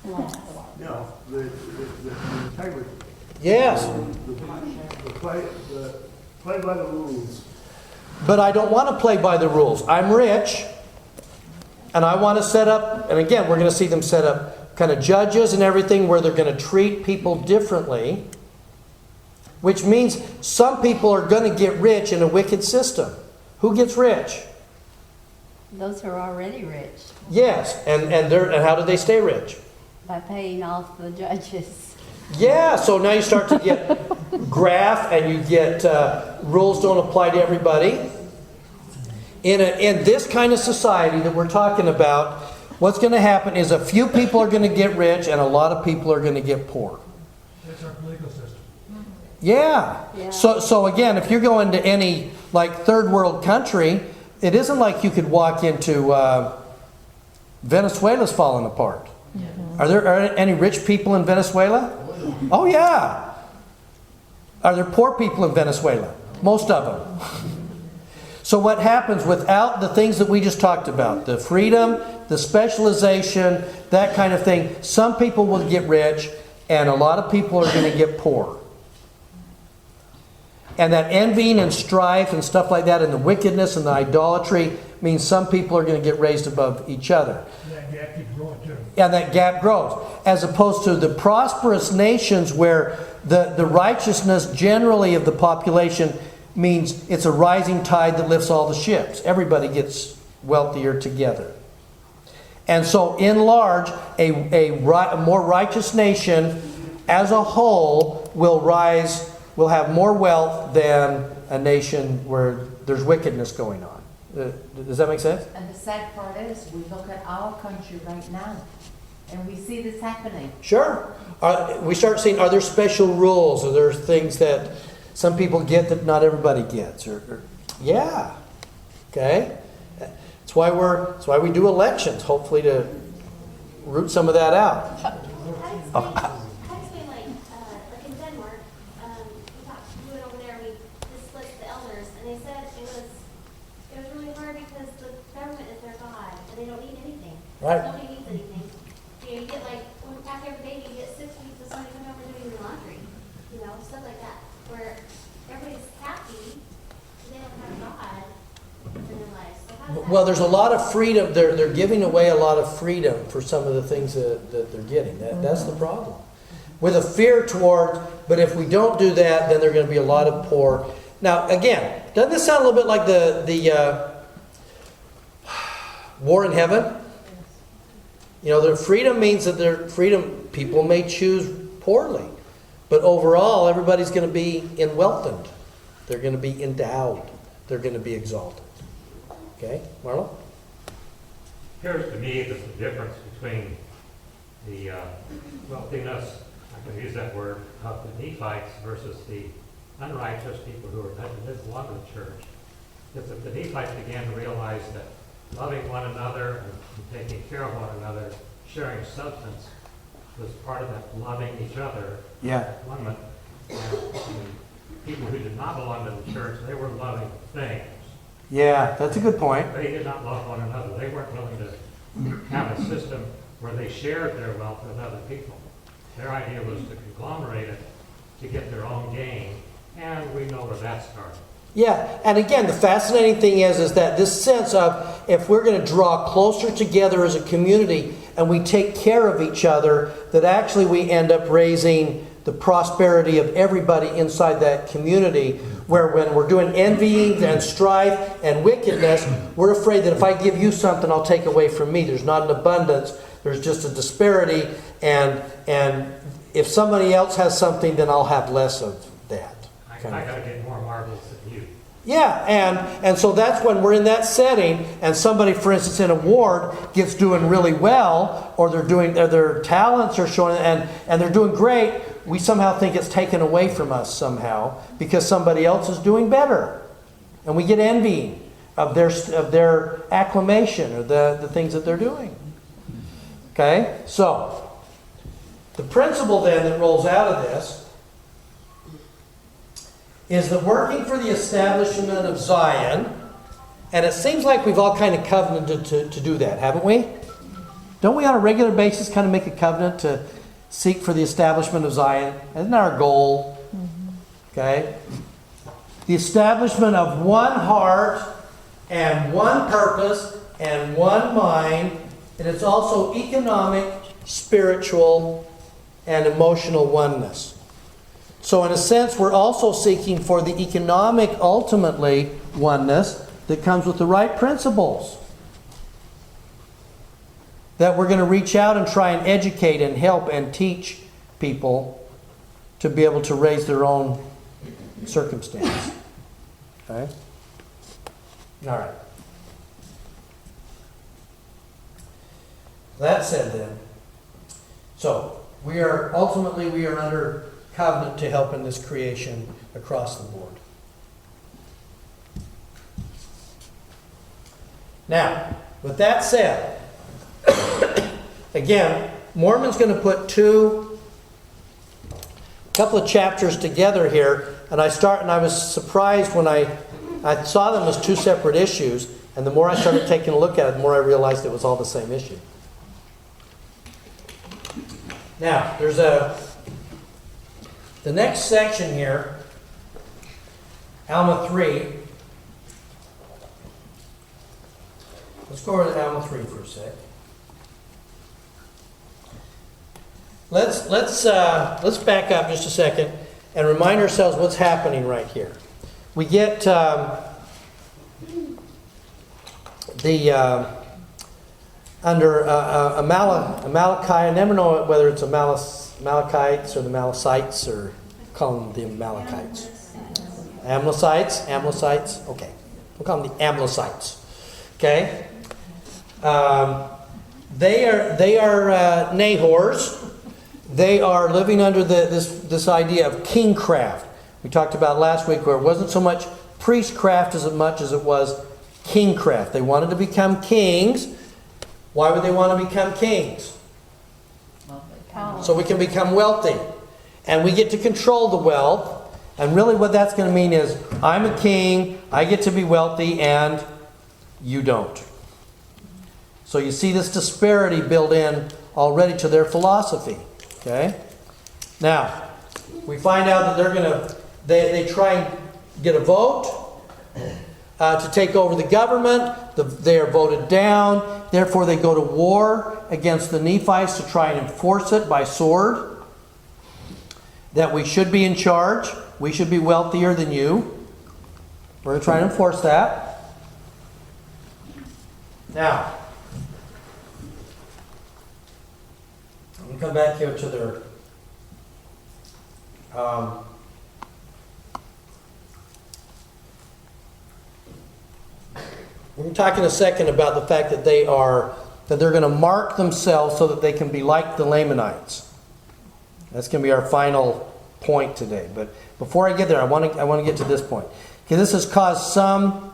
You know, the integrity. Yes. The play by the rules. But I don't want to play by the rules. I'm rich, and I want to set up, and again, we're going to see them set up kind of judges and everything where they're going to treat people differently, which means some people are going to get rich in a wicked system. Who gets rich? Those who are already rich. Yes, and how do they stay rich? By paying off the judges. Yeah, so now you start to get graft and you get rules don't apply to everybody. In this kind of society that we're talking about, what's going to happen is a few people are going to get rich and a lot of people are going to get poor. That's our political system. Yeah. So again, if you're going to any like third world country, it isn't like you could walk into Venezuela's falling apart. Are there any rich people in Venezuela? Oh yeah. Are there poor people in Venezuela? Most of them. So what happens without the things that we just talked about, the freedom, the specialization, that kind of thing, some people will get rich and a lot of people are going to get poor. And that envying and strife and stuff like that and the wickedness and the idolatry means some people are going to get raised above each other. That gap keeps growing too. And that gap grows. As opposed to the prosperous nations where the righteousness generally of the population means it's a rising tide that lifts all the ships. Everybody gets wealthier together. And so in large, a more righteous nation as a whole will have more wealth than a nation where there's wickedness going on. Does that make sense? And the sad part is, we look at our country right now, and we see this happening. Sure. We start seeing, are there special rules? Are there things that some people get that not everybody gets? Yeah. Okay. That's why we do elections, hopefully to root some of that out. Right. Nobody needs anything. You get like, after every baby, you get 6 weeks of somebody coming over doing your laundry. You know, stuff like that. Where everybody's happy, they don't have God in their lives. So how does that Well, there's a lot of freedom. They're giving away a lot of freedom for some of the things that they're getting. That's the problem. With a fear toward, but if we don't do that, then there are going to be a lot of poor. Now, again, doesn't this sound a little bit like the war in heaven? You know, the freedom means that people may choose poorly. But overall, everybody's going to be enwealthened. They're going to be endowed. They're going to be exalted. Okay, Marlo? Appears to me that the difference between the wealthiness, I can use that word, of the Nephites versus the unrighteous people who didn't belong to the church, is that the Nephites began to realize that loving one another and taking care of one another, sharing substance, was part of that loving each other. Yeah. And people who did not belong to the church, they were loving things. Yeah, that's a good point. They did not love one another. They weren't willing to have a system where they shared their wealth with other people. Their idea was to conglomerate it to get their own gain, and we know where that started. Yeah, and again, the fascinating thing is that this sense of if we're going to draw closer together as a community and we take care of each other, that actually we end up raising the prosperity of everybody inside that community, where when we're doing envying and strife and wickedness, we're afraid that if I give you something, I'll take away from me. There's not an abundance. There's just a disparity, and if somebody else has something, then I'll have less of that. I gotta get more marbles than you. Yeah, and so that's when we're in that setting, and somebody, for instance, in a ward gets doing really well, or their talents are showing, and they're doing great. We somehow think it's taken away from us somehow because somebody else is doing better, and we get envy of their acclamation or the things that they're doing. Okay, so the principle then that rolls out of this is that working for the establishment of Zion, and it seems like we've all kind of covenanted to do that, haven't we? Don't we on a regular basis kind of make a covenant to seek for the establishment of Zion? Isn't that our goal? Okay? The establishment of one heart and one purpose and one mind, and it's also economic, spiritual, and emotional oneness. So in a sense, we're also seeking for the economic, ultimately, oneness that comes with the right principles. That we're going to reach out and try and educate and help and teach people to be able to raise their own circumstance. Okay? All right. That said then, so we are under covenant to help in this creation across the board. Now, with that said, again, Mormon's going to put a couple of chapters together here, and I was surprised when I saw them as two separate issues, and the more I started taking a look at it, the more I realized it was all the same issue. Now, there's the next section here, Alma 3. Let's go over to Alma 3 for a sec. Let's back up just a second and remind ourselves what's happening right here. We get under Amalekite. I never know whether it's Amalekites or the Malicites, or call them the Amalekites. Amlicites. Okay, we'll call them the Amlicites. Okay, they are Nahors. They are living under this idea of kingcraft. We talked about last week where it wasn't so much priestcraft as much as it was kingcraft. They wanted to become kings. Why would they want to become kings? So we can become wealthy. And we get to control the wealth. And really what that's going to mean is, I'm a king, I get to be wealthy, and you don't. So you see this disparity built in already to their philosophy. Okay? Now, we find out that they try and get a vote to take over the government. They are voted down. Therefore, they go to war against the Nephites to try and enforce it by sword. That we should be in charge. We should be wealthier than you. We're going to try and enforce that. Now, I'm going to come back here to their we're going to talk in a second about the fact that they're going to mark themselves so that they can be like the Lamanites. That's going to be our final point today. But before I get there, I want to get to this point. Because this has caused some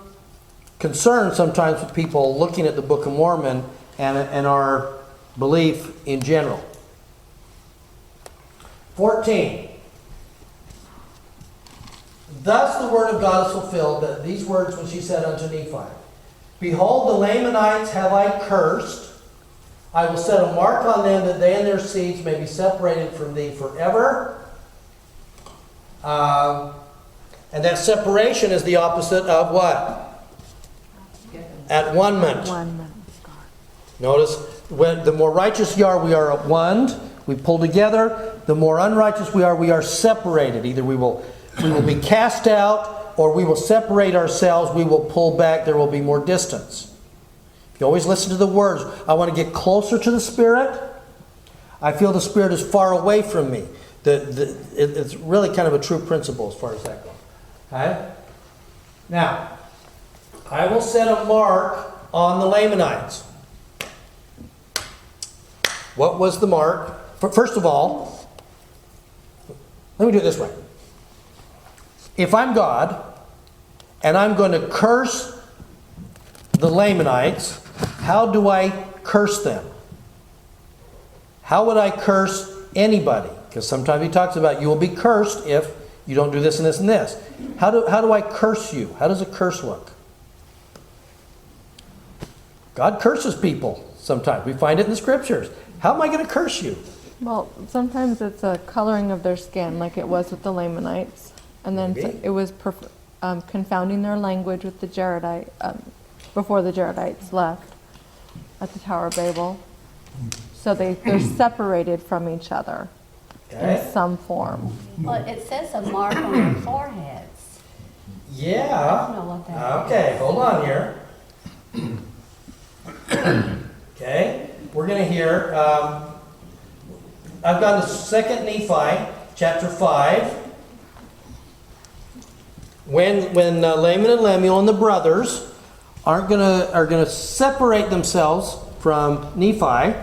concern sometimes with people looking at the Book of Mormon and our belief in general. 14. Thus the word of God is fulfilled, that these words which he said unto Nephi, Behold, the Lamanites have I cursed. I will set a mark on them that they and their seeds may be separated from thee forever. And that separation is the opposite of what? At one-ment. Notice, when the more righteous we are at one, we pull together. The more unrighteous we are separated. Either we will be cast out, or we will separate ourselves. We will pull back. There will be more distance. If you always listen to the words, I want to get closer to the Spirit. I feel the Spirit is far away from me. It's really kind of a true principle as far as that goes. Okay? Now, I will set a mark on the Lamanites. What was the mark? First of all, let me do it this way. If I'm God, and I'm going to curse the Lamanites, how do I curse them? How would I curse anybody? Because sometimes he talks about you will be cursed if you don't do this and this and this. How do I curse you? How does a curse look? God curses people sometimes. We find it in the Scriptures. How am I going to curse you? Well, sometimes it's a coloring of their skin, like it was with the Lamanites. And then it was confounding their language with the Jaredite, before the Jaredites left at the Tower of Babel. So they're separated from each other in some form. Well, it says a mark on their foreheads. Yeah. I don't know what that Okay, hold on here. Okay, we're going to hear, I've gone to 2 Nephi, chapter 5. When Laman and Lemuel and the brothers are going to separate themselves from Nephi,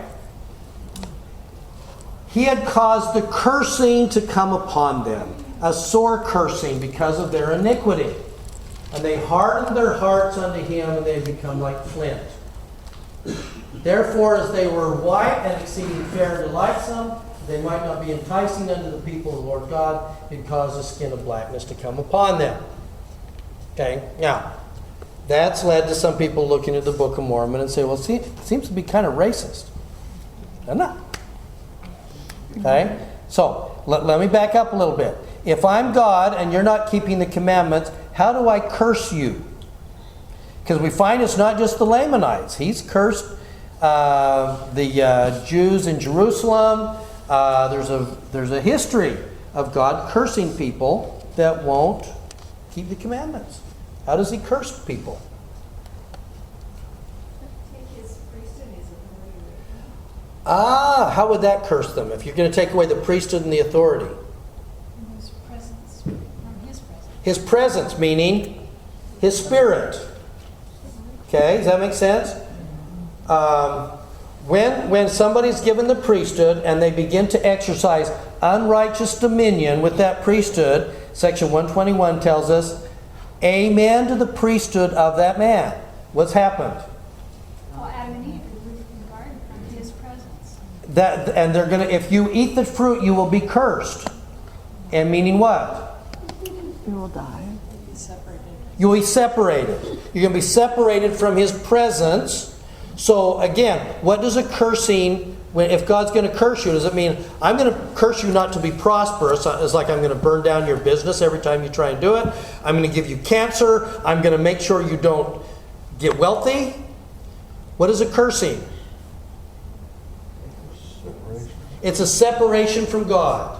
he had caused the cursing to come upon them, a sore cursing because of their iniquity. And they hardened their hearts unto him, and they had become like flint. Therefore, as they were white and exceeding fair and delightsome, they might not be enticing unto the people of the Lord God, it caused a skin of blackness to come upon them. Okay, now, that's led to some people looking at the Book of Mormon and say, well, see, it seems to be kind of racist. Doesn't it? Okay, so let me back up a little bit. If I'm God and you're not keeping the commandments, how do I curse you? Because we find it's not just the Lamanites. He's cursed the Jews in Jerusalem. There's a history of God cursing people that won't keep the commandments. How does he curse people? How would that curse them if you're going to take away the priesthood and the authority? His presence, from his presence. His presence, meaning his spirit. Okay, does that make sense? When somebody's given the priesthood and they begin to exercise unrighteous dominion with that priesthood, section 121 tells us, amen to the priesthood of that man. What's happened? Well, Adam and Eve were removed from the garden from his presence. And they're gonna, if you eat the fruit, you will be cursed. And meaning what? You will die. You will be separated. You're going to be separated from his presence. So again, what does a cursing, if God's going to curse you, does it mean I'm going to curse you not to be prosperous? It's like I'm going to burn down your business every time you try and do it. I'm going to give you cancer. I'm going to make sure you don't get wealthy. What is a cursing? It's a separation from God.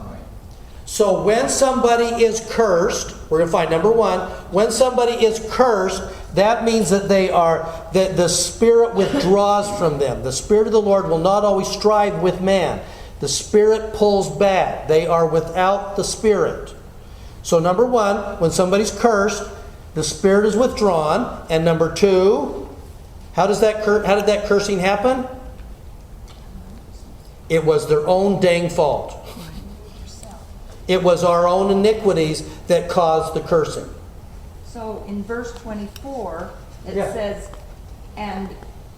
So when somebody is cursed, we're going to find number one, when somebody is cursed, that means that that the Spirit withdraws from them. The Spirit of the Lord will not always strive with man. The Spirit pulls back. They are without the Spirit. So number one, when somebody's cursed, the Spirit is withdrawn. And number two, how did that cursing happen? It was their own dang fault. It was our own iniquities that caused the cursing. So in verse 24, it says, and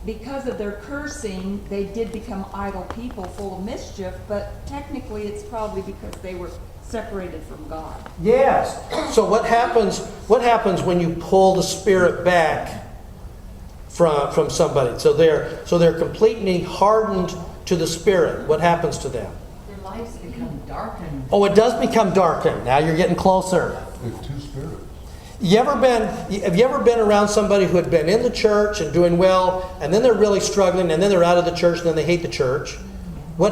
because of their cursing, they did become idle people full of mischief, but technically it's probably because they were separated from God. Yes. So what happens when you pull the Spirit back from somebody? So they're completely hardened to the Spirit. What happens to them? Their lives become darkened. Oh, it does become darkened. Now you're getting closer. There's two spirits. Have you ever been around somebody who had been in the church and doing well, and then they're really struggling, and then they're out of the church, and then they hate the church? What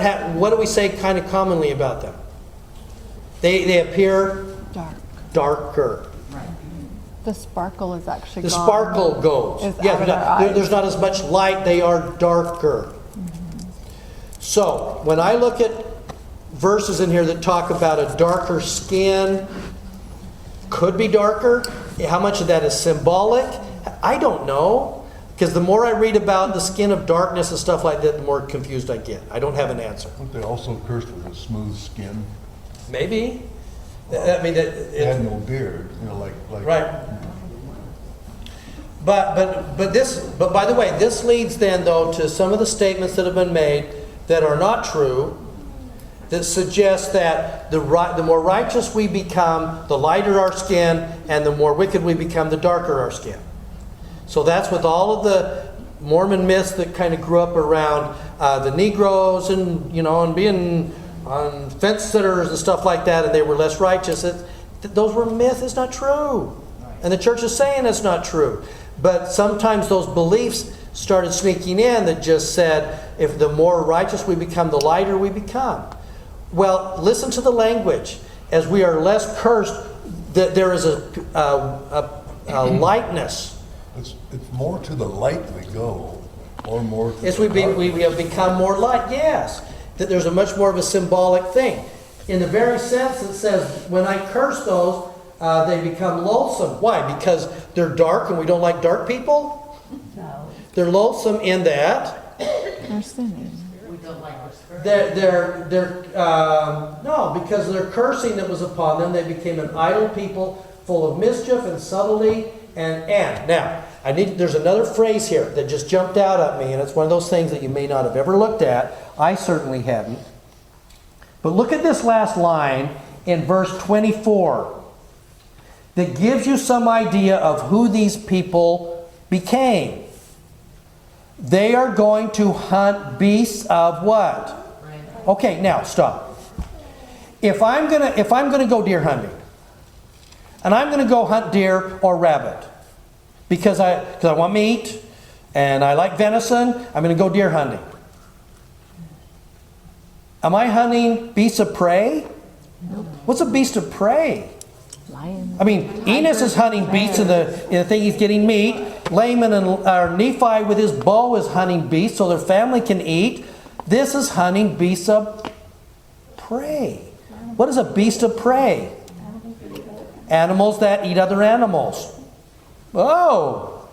do we say kind of commonly about them? They appear darker. The sparkle is actually The gone. sparkle goes. Is Yeah, out of their eyes. there's not as much light. They are darker. So when I look at verses in here that talk about a darker skin, could be darker. How much of that is symbolic? I don't know. Because the more I read about the skin of darkness and stuff like that, the more confused I get. I don't have an answer. Aren't they also cursed with a smooth skin? Maybe. I mean, And no beard, like. Right. But by the way, this leads then though to some of the statements that have been made that are not true, that suggest that the more righteous we become, the lighter our skin, and the more wicked we become, the darker our skin. So that's with all of the Mormon myths that kind of grew up around the Negroes and being on fence sitters and stuff like that, and they were less righteous. Those were myths. It's not true. And the church is saying it's not true. But sometimes those beliefs started sneaking in that just said, if the more righteous we become, the lighter we become. Well, listen to the language. As we are less cursed, that there is a lightness. It's more to the light we go, or more to As we have become more light, yes. That there's a much more of a symbolic thing. In the very sense it says, when I curse those, they become loathsome. Why? Because they're dark and we don't like dark people? No. They're loathsome in that They're sinning. We don't like our skirt. no, because their cursing that was upon them, they became an idle people full of mischief and subtlety and. Now, there's another phrase here that just jumped out at me, and it's one of those things that you may not have ever looked at. I certainly hadn't. But look at this last line in verse 24 that gives you some idea of who these people became. They are going to hunt beasts of what? Okay, now stop. If I'm gonna go deer hunting, and I'm gonna go hunt deer or rabbit, because I want meat and I like venison, I'm gonna go deer hunting. Am I hunting beasts of prey? What's a beast of prey? Lion. I mean, Enos is hunting beasts in the thing he's getting meat. Laman or Nephi with his bow is hunting beasts so their family can eat. This is hunting beasts of prey. What is a beast of prey? Animals that eat other animals. Oh!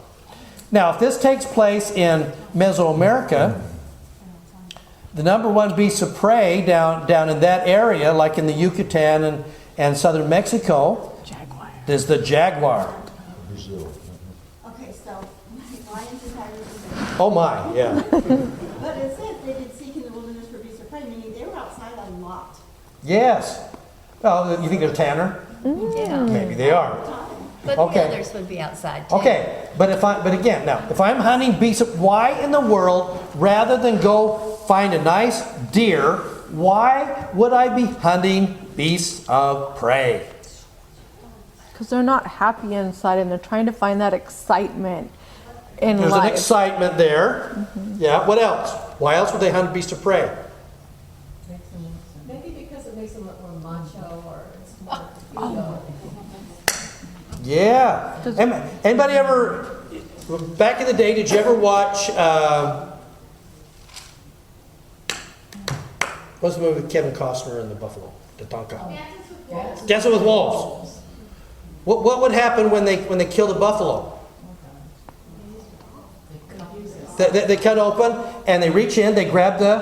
Now, if this takes place in Mesoamerica, the number one beast of prey down in that area, like in the Yucatan and southern Mexico, is the jaguar. Brazil. Okay, so lions and tigers and Oh my, yeah. But it says they did seek in the wilderness for beasts of prey, meaning they were outside a lot. Yes. Oh, you think they're tanner? Yeah. Maybe they are. But Okay. the others would be outside too. Okay, but again, now, if I'm hunting beasts, why in the world, rather than go find a nice deer, why would I be hunting beasts of prey? Because they're not happy inside and they're trying to find that excitement in There's life. an excitement there. Yeah, what else? Why else would they hunt beasts of prey? Maybe because it makes them look more macho or it's more ego. Yeah. Anybody ever, back in the day, did you ever watch, what's the movie with Kevin Costner and the buffalo? The Tonka. Dancing with Wolves. What would happen when they kill the buffalo? They cut open and they reach in, they grab the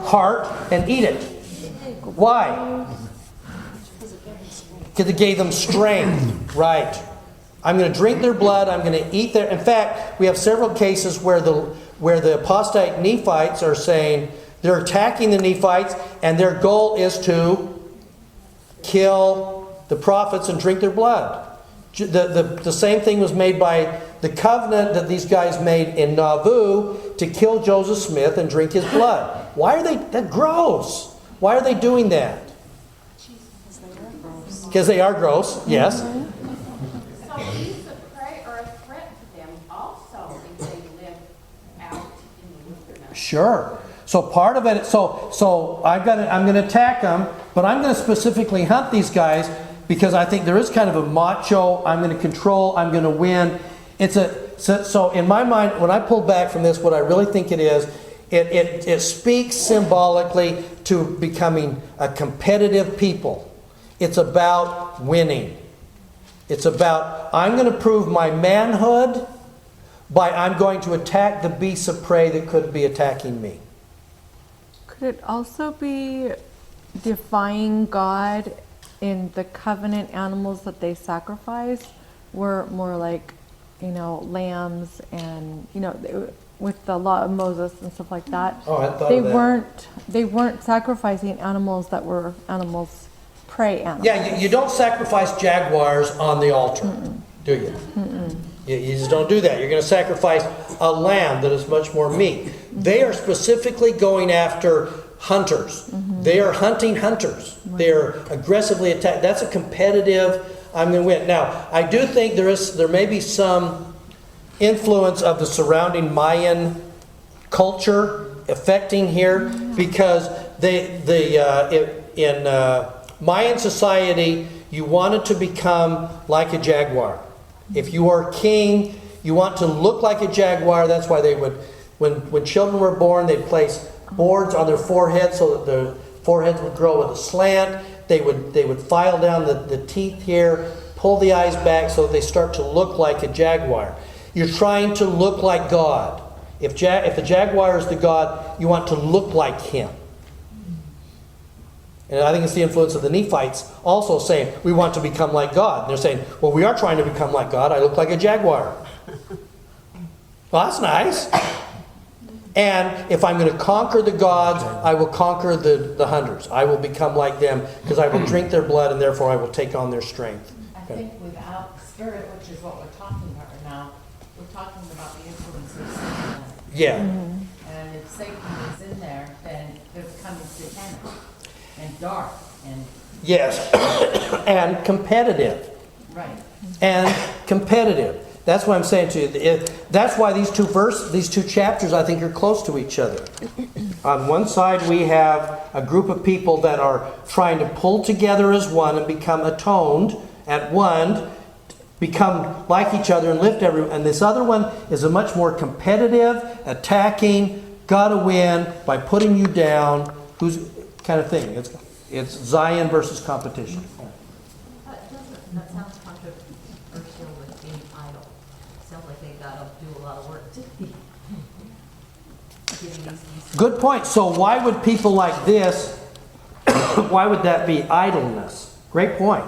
heart and eat it. Why? Because it gave them strength. Right. I'm going to drink their blood. I'm going to eat their. In fact, we have several cases where the apostate Nephites are saying they're attacking the Nephites, and their goal is to kill the prophets and drink their blood. The same thing was made by the covenant that these guys made in Nauvoo to kill Joseph Smith and drink his blood. Why are they? That's gross. Why are they doing that? Because they are gross, yes. Sure. So part of it, so I'm going to attack them, but I'm going to specifically hunt these guys because I think there is kind of a macho, I'm going to control, I'm going to win. So in my mind, when I pull back from this, what I really think it is, it speaks symbolically to becoming a competitive people. It's about winning. It's about, I'm going to prove my manhood by I'm going to attack the beasts of prey that could be attacking me. Could it also be defying God in the covenant animals that they sacrifice were more like, lambs and, with the law of Moses and stuff like that? Oh, I thought of that. They weren't sacrificing animals that were prey animals. Yeah, you don't sacrifice jaguars on the altar, do you? You just don't do that. You're going to sacrifice a lamb that is much more meat. They are specifically going after hunters. They are hunting hunters. They're aggressively attacked. That's a competitive, I'm going to win. Now, I do think there may be some influence of the surrounding Mayan culture affecting here, because in Mayan society, you wanted to become like a jaguar. If you are king, you want to look like a jaguar. That's why they would, when children were born, they'd place boards on their foreheads so that their foreheads would grow with a slant. They would file down the teeth here, pull the eyes back so that they start to look like a jaguar. You're trying to look like God. If the jaguar is the God, you want to look like him. And I think it's the influence of the Nephites also saying, we want to become like God. And they're saying, well, we are trying to become like God. I look like a jaguar. Well, that's nice. And if I'm going to conquer the gods, I will conquer the hunters. I will become like them because I will drink their blood and therefore I will take on their strength. I think without spirit, which is what we're talking about right now, we're talking about the influence of Satan. Yeah. And if Satan is in there, then they're becoming satanic and dark and... Yes. And competitive. Right. And competitive. That's what I'm saying to you. That's why these two chapters, I think, are close to each other. On one side, we have a group of people that are trying to pull together as one and become atoned at one, become like each other and lift everyone. And this other one is a much more competitive, attacking, gotta win by putting you down, who's kind of thing. It's Zion versus competition. That sounds controversial with being idle. Sounds like they gotta do a lot of work to be getting these. Good point. So why would people like this, why would that be idleness? Great point.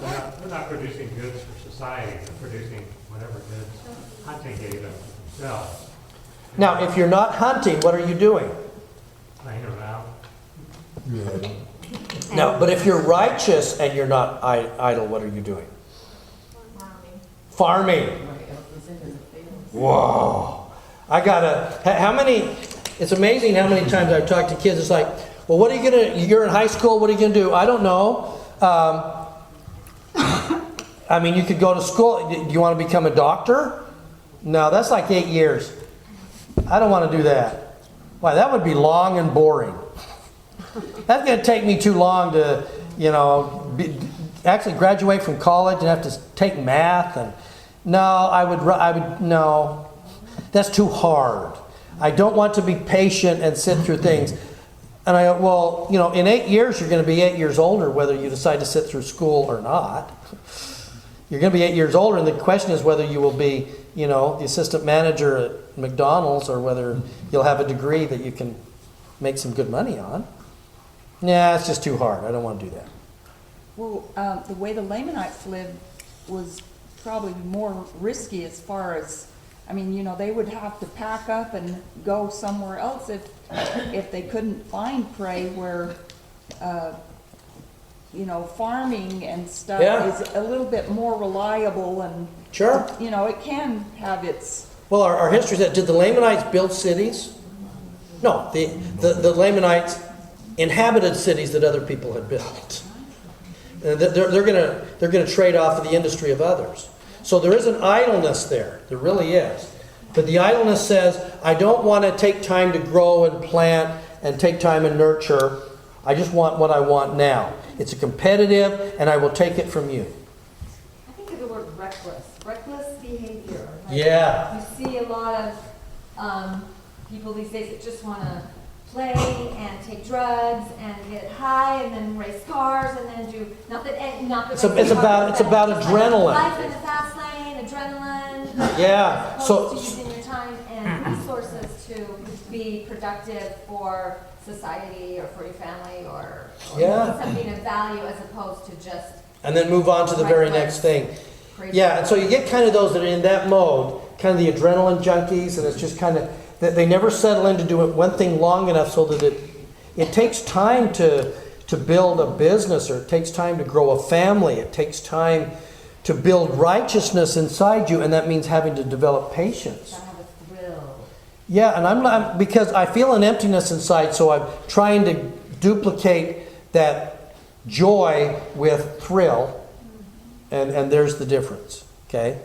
They're not producing goods for society. They're producing whatever goods hunting gave them themselves. Now, if you're not hunting, what are you doing? Playing around. Yeah. No, but if you're righteous and you're not idle, what are you doing? Farming. Whoa. How many, it's amazing how many times I've talked to kids, it's like, well, what are you you're in high school, what are you going to do? I don't know. I mean, you could go to school. Do you want to become a doctor? No, that's like 8 years. I don't want to do that. Why, that would be long and boring. That's going to take me too long to, actually graduate from college and have to take math. And no, that's too hard. I don't want to be patient and sit through things. And I go, well, in 8 years, you're going to be 8 years older, whether you decide to sit through school or not. You're going to be 8 years older, and the question is whether you will be, the assistant manager at McDonald's or whether you'll have a degree that you can make some good money on. Nah, it's just too hard. I don't want to do that. Well, the way the Lamanites lived was probably more risky as far as, they would have to pack up and go somewhere else if they couldn't find prey where, farming and stuff is a little bit more reliable and, sure, it can have its... Well, our history said, did the Lamanites build cities? No, the Lamanites inhabited cities that other people had built. They're going to trade off of the industry of others. So there is an idleness there. There really is. But the idleness says, I don't want to take time to grow and plant and take time and nurture. I just want what I want now. It's a competitive, and I will take it from you. I think of the word reckless behavior. Yeah. You see a lot of people these days that just want to play and take drugs and get high and then race cars and then do not that It's about adrenaline. Life in the fast lane, adrenaline. Yeah. As So opposed to using your time and resources to be productive for society or for your family or Yeah. something of value as opposed to just. and then move on to the very next thing. Yeah, and so you get kind of those that are in that mode, kind of the adrenaline junkies, and it's just kind of that they never settle in to do one thing long enough so that it takes time to build a business, or it takes time to grow a family. It takes time to build righteousness inside you, and that means having to develop patience. Yeah, and I'm not, because I feel an emptiness inside, so I'm trying to duplicate that joy with thrill, and there's the difference. Okay.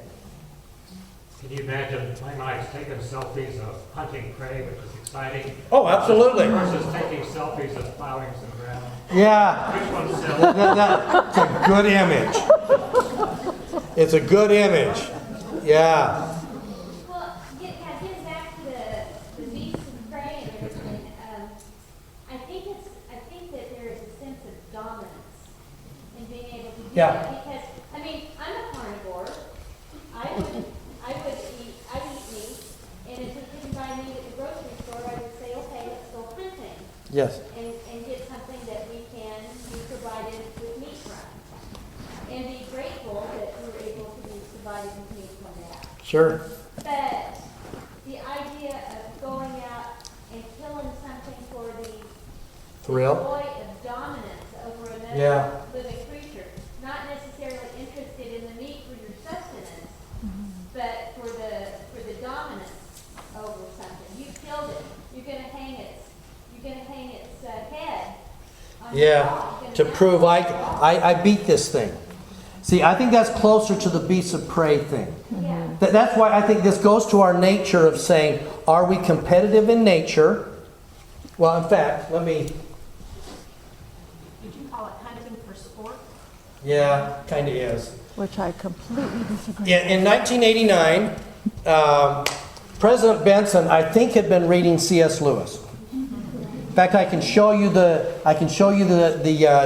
Can you imagine Lamanites taking selfies of hunting prey, which is exciting? Oh, absolutely. Versus taking selfies of plowing some ground. Yeah. Which one's That's a good image. It's a good image. Yeah. Well, getting back to the beasts of prey and everything, I think that there is a sense of dominance in being able to do that. Because, I mean, I'm a carnivore. I eat meat, and if we couldn't buy meat at the grocery store, I would say, okay, let's go hunting. Yes. And get something that we can be provided with meat from. And be grateful that we were able to be provided with meat from that. Sure. But the idea of going out and killing something for the Thrill. joy of dominance over another living creature, not necessarily interested in the meat for your sustenance, but for the dominance over something. You killed it. You're going to hang its head on your wall. To prove I beat this thing. See, I think that's closer to the beasts of prey thing. Yeah. That's why I think this goes to our nature of saying, are we competitive in nature? Well, in fact, let me. Did you call it hunting for sport? Yeah, kind of is. Which I completely disagree. In 1989, President Benson, I think, had been reading C.S. Lewis. In fact, I can show you the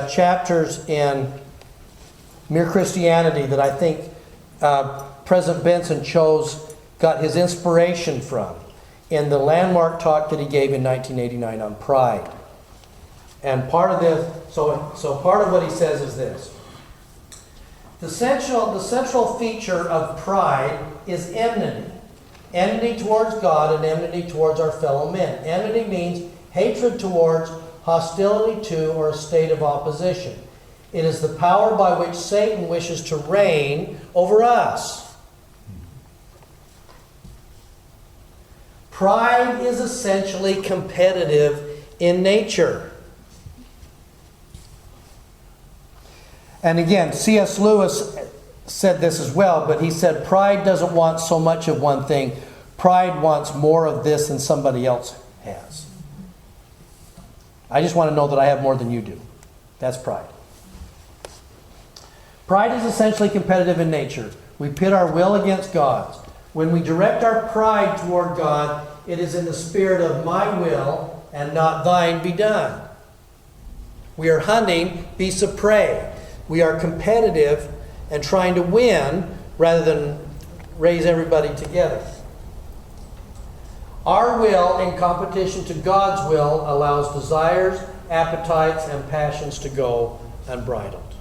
chapters in Mere Christianity that I think President Benson got his inspiration from in the landmark talk that he gave in 1989 on pride. And part of this, so part of what he says is this. The central feature of pride is enmity. Enmity towards God and enmity towards our fellow men. Enmity means hatred towards, hostility to, or a state of opposition. It is the power by which Satan wishes to reign over us. Pride is essentially competitive in nature. And again, C.S. Lewis said this as well, but he said pride doesn't want so much of one thing. Pride wants more of this than somebody else has. I just want to know that I have more than you do. That's pride. Pride is essentially competitive in nature. We pit our will against God's. When we direct our pride toward God, it is in the spirit of my will and not thine be done. We are hunting beasts of prey. We are competitive and trying to win rather than raise everybody together. Our will in competition to God's will allows desires, appetites, and passions to go unbridled.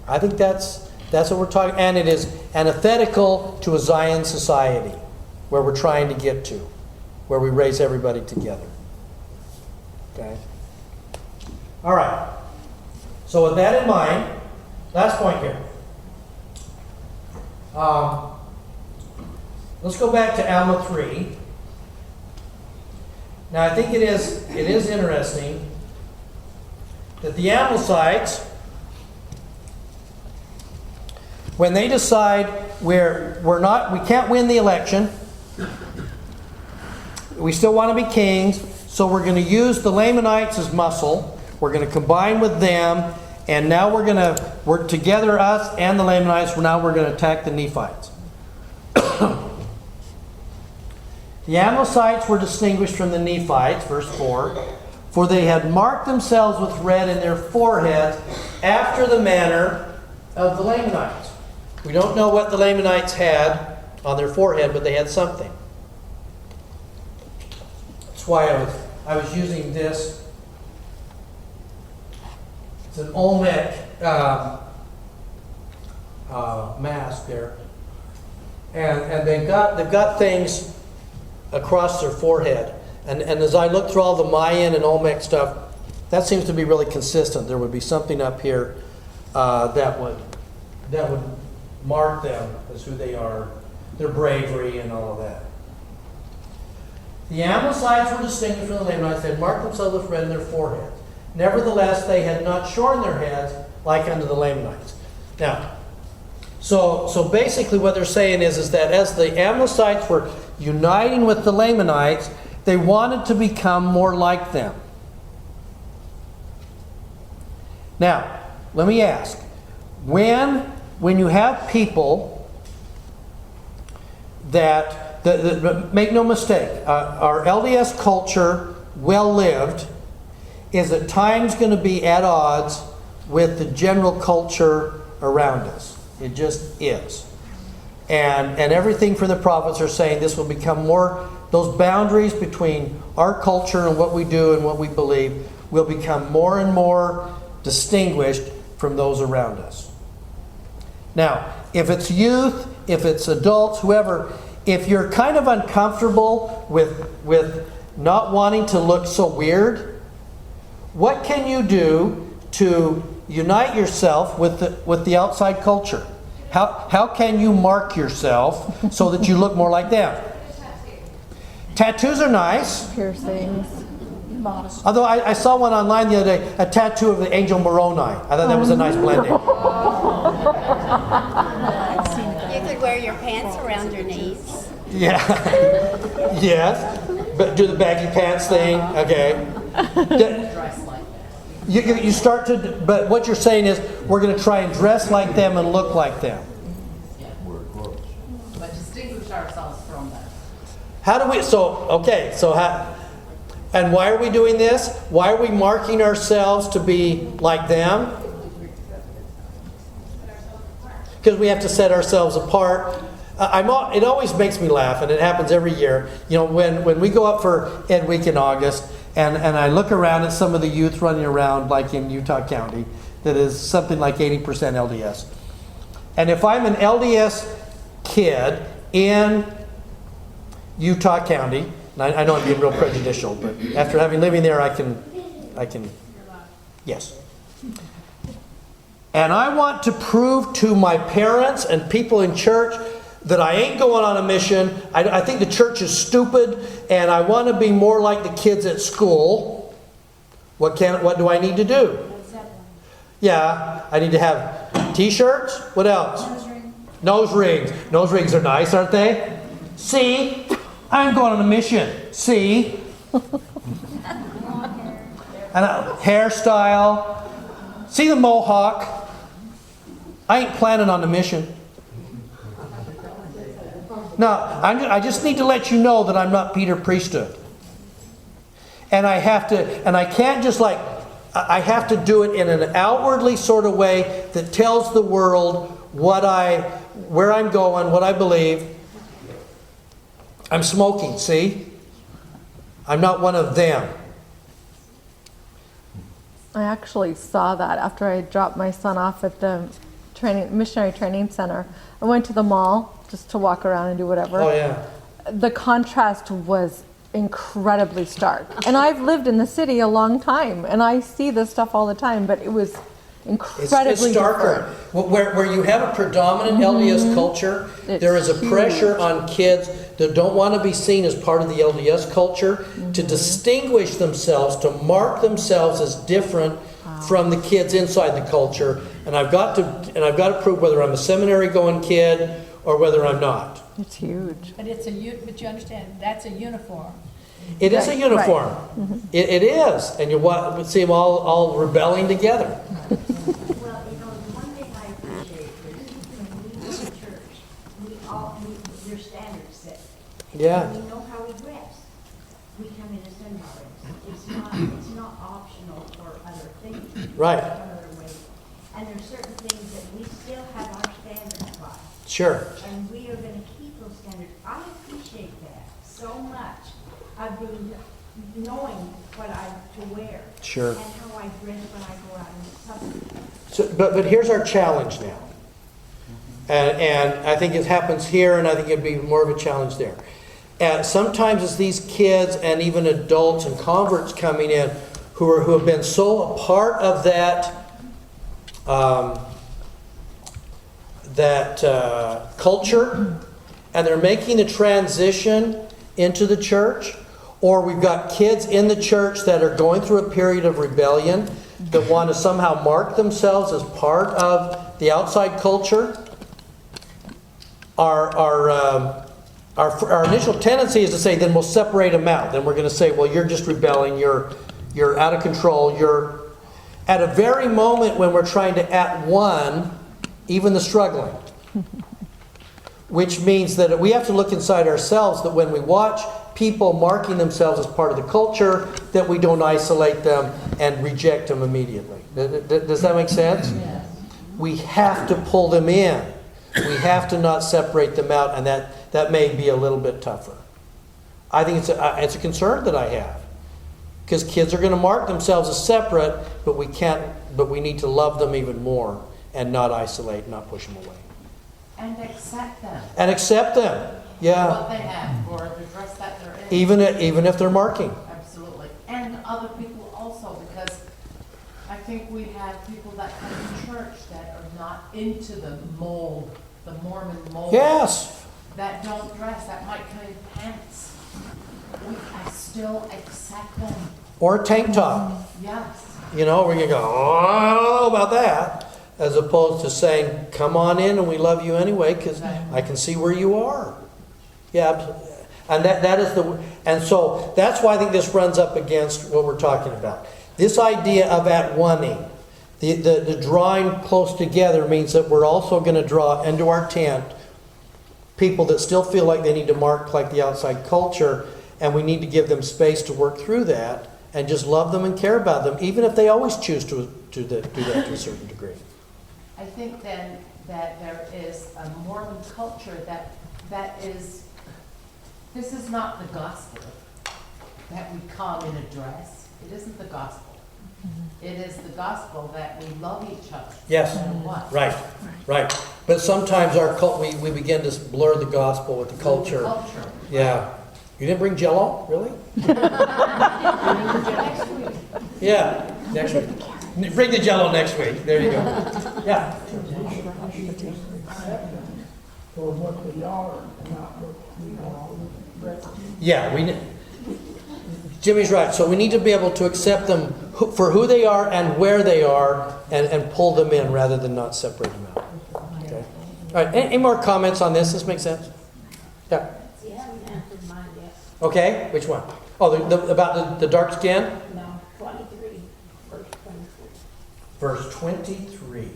I think that's what we're talking, and it is antithetical to a Zion society where we're trying to get to, where we raise everybody together. Okay? All right. So with that in mind, last point here. Let's go back to Alma 3. Now I think it is interesting that the Amalekites When they decide we can't win the election, we still want to be kings, so we're going to use the Lamanites as muscle. We're going to combine with them, and now we're going to work together, us and the Lamanites. Now we're going to attack the Nephites. The Amlicites were distinguished from the Nephites, verse 4, for they had marked themselves with red in their foreheads after the manner of the Lamanites. We don't know what the Lamanites had on their forehead, but they had something. That's why I was using this. It's an Olmec mask there, and they've got things across their forehead. And as I look through all the Mayan and Olmec stuff, that seems to be really consistent. There would be something up here that would mark them as who they are, their bravery and all of that. The Amlicites were distinguished from the Lamanites. They had marked themselves with red in their foreheads. Nevertheless, they had not shorn their heads like unto the Lamanites. Now, so basically what they're saying is that as the Amlicites were uniting with the Lamanites, they wanted to become more like them. Now, let me ask, when you have people that make no mistake, our LDS culture, well-lived, is at times going to be at odds with the general culture around us. It just is. And everything from the prophets are saying this will become more, those boundaries between our culture and what we do and what we believe will become more and more distinguished from those around us. Now, if it's youth, if it's adults, whoever, if you're kind of uncomfortable with not wanting to look so weird, what can you do to unite yourself with the outside culture? How can you mark yourself so that you look more like them? Tattoos are nice. Piercings. Although I saw one online the other day, a tattoo of the angel Moroni. I thought that was a nice blending. You could wear your pants around your knees. Yeah. Yes. But do the baggy pants thing. Okay. You start to, but what you're saying is we're going to try and dress like them and look like them. But distinguish ourselves from them. How do we, and why are we doing this? Why are we marking ourselves to be like them? Because we have to set ourselves apart. It always makes me laugh, and it happens every year. You know, when we go up for Ed Week in August, and I look around at some of the youth running around, like in Utah County, that is something like 80% LDS. And if I'm an LDS kid in Utah County, and I know I'm being real prejudicial, but after having living there, I can, yes. And I want to prove to my parents and people in church that I ain't going on a mission. I think the church is stupid, and I want to be more like the kids at school. What do I need to do? Yeah, I need to have T-shirts. What else? Nose rings. Nose rings are nice, aren't they? See, I'm going on a mission. See, and hairstyle. See the mohawk. I ain't planning on the mission. Now, I just need to let you know that I'm not Peter Priesthood. And I can't just I have to do it in an outwardly sort of way that tells the world where I'm going, what I believe. I'm smoking, see? I'm not one of them. I actually saw that after I dropped my son off at the missionary training center. I went to the mall just to walk around and do whatever. Oh, yeah. The contrast was incredibly stark. And I've lived in the city a long time, and I see this stuff all the time, but it was incredibly it's darker. Where you have a predominant LDS culture, there is a pressure on kids that don't want to be seen as part of the LDS culture to distinguish themselves, to mark themselves as different from the kids inside the culture, And I've got to prove whether I'm a seminary going kid or whether I'm not. It's huge. But but you understand, that's a uniform. It is a Right, uniform. right. It is, and you see them all rebelling together. Well, the one thing I appreciate is when we go to church, there's standards set. Yeah. And we know how we dress. We come in a Sunday dress. It's not optional for other things. Right. Other ways. And there's certain things that we still have our standards by. Sure. And we are gonna keep those standards. I appreciate that so much. I've been knowing what I'm to wear. Sure. And how I dress when I go out in public. So, but here's our challenge now. And I think it happens here, and I think it'd be more of a challenge there. And sometimes it's these kids and even adults and converts coming in who have been so a part of that culture, and they're making the transition into the church, or we've got kids in the church that are going through a period of rebellion that want to somehow mark themselves as part of the outside culture. Our initial tendency is to say, then we'll separate them out. Then we're going to say, well, you're just rebelling. You're out of control. You're at a very moment when we're trying to at one even the struggling. Which means that we have to look inside ourselves, that when we watch people marking themselves as part of the culture, that we don't isolate them and reject them immediately. Does that make sense? Yes. We have to pull them in. We have to not separate them out, and that may be a little bit tougher. I think it's a concern that I have, because kids are going to mark themselves as separate, but we need to love them even more and not isolate, not push them away. And accept them. And accept them, yeah. What they have, or the dress that they're in. Even if they're marking. Absolutely. And other people also, because I think we have people that come to church that are not into the mold, the Mormon mold. Yes. That don't dress, that might come in pants. I still accept them. Or a tank top. Yes. You know, we're going to go, oh, I don't know about that. As opposed to saying, come on in and we love you anyway, because I can see where you are. Yeah, and that is and so that's why I think this runs up against what we're talking about. This idea of at one-ing, the drawing close together, means that we're also going to draw into our tent people that still feel like they need to mark like the outside culture, and we need to give them space to work through that and just love them and care about them, even if they always choose to do that to a certain degree. I think then that there is a Mormon culture that is, this is not the gospel, that we come in a dress. It isn't the gospel. It is the gospel that we love each other. Yes, no matter what. right. But sometimes we begin to blur the gospel with the culture. Culture. Yeah. You didn't bring Jell-O, really? Next week. Yeah, next week. Bring the Jell-O next week. There you go. Yeah. For what they are, not what we are. Yeah, Jimmy's right. So we need to be able to accept them for who they are and where they are, and pull them in rather than not separate them out. Okay. All right. Any more comments on this? This makes sense? Yeah. See, I haven't answered mine yet. Okay. Which one? Oh, about the dark skin? No, 23, verse 23. Verse 23.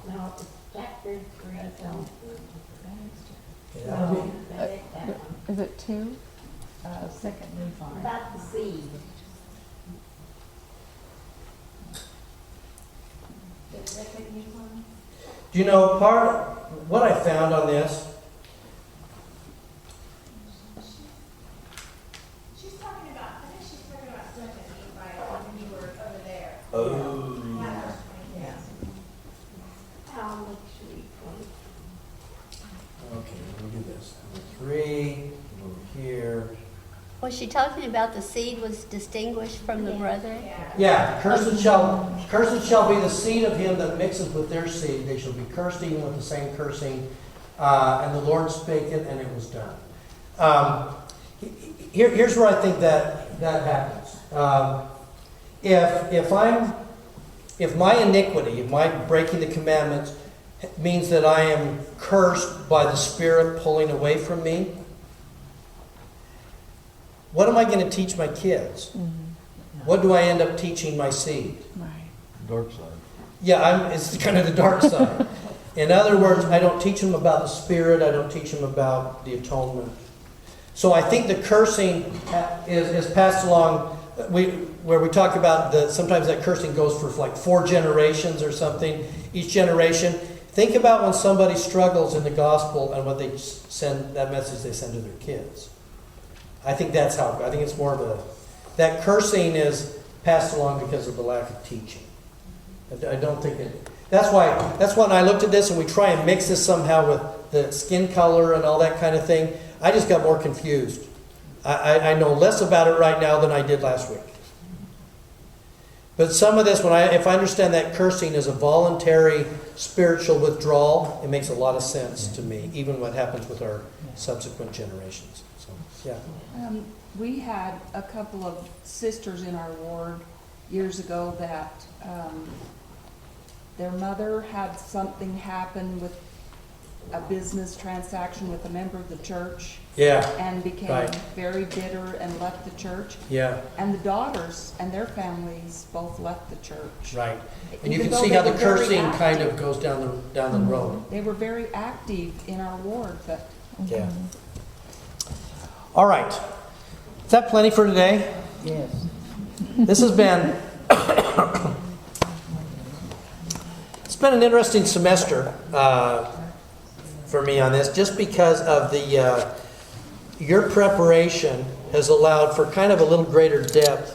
No, it's chapter 3, so. Yeah. No, that ain't that one. Is it 2? Second Nephi. About the seed. The second Nephi? Do you know what I found on this? She's talking about, I think she's talking about second Nephi when you were over there. Oh. Yeah. I'll make sure you point. Okay, let me do this. Number 3, over here. Was she talking about the seed was distinguished from the brethren? Yeah, cursed shall be the seed of him that mixeth with their seed. They shall be cursed even with the same cursing. And the Lord spake it, and it was done. Here's where I think that happens. if my iniquity, if my breaking the commandments means that I am cursed by the Spirit pulling away from me, what am I going to teach my kids? What do I end up teaching my seed? Dark side. Yeah, it's kind of the dark side. In other words, I don't teach them about the Spirit. I don't teach them about the atonement. So I think the cursing is passed along. Where we talk about sometimes that cursing goes for like 4 generations or something. Each generation. Think about when somebody struggles in the gospel and what they send, that message they send to their kids. I think that's how. I think it's more of that cursing is passed along because of the lack of teaching. I don't think it. That's why when I looked at this and we try and mix this somehow with the skin color and all that kind of thing, I just got more confused. I know less about it right now than I did last week. But some of this, if I understand that cursing is a voluntary spiritual withdrawal, it makes a lot of sense to me, even what happens with our subsequent generations. So, yeah. We had a couple of sisters in our ward years ago that their mother had something happen with a business transaction with a member of the church. Yeah. And became very bitter and left the church. Yeah. And the daughters and their families both left the church. Right. And you Even can though see they how the were very cursing kind active. of goes down the road. They were very active in our ward, but Yeah. All right. Is that plenty for today? yes. This has been it's been an interesting semester for me on this, just because of your preparation has allowed for kind of a little greater depth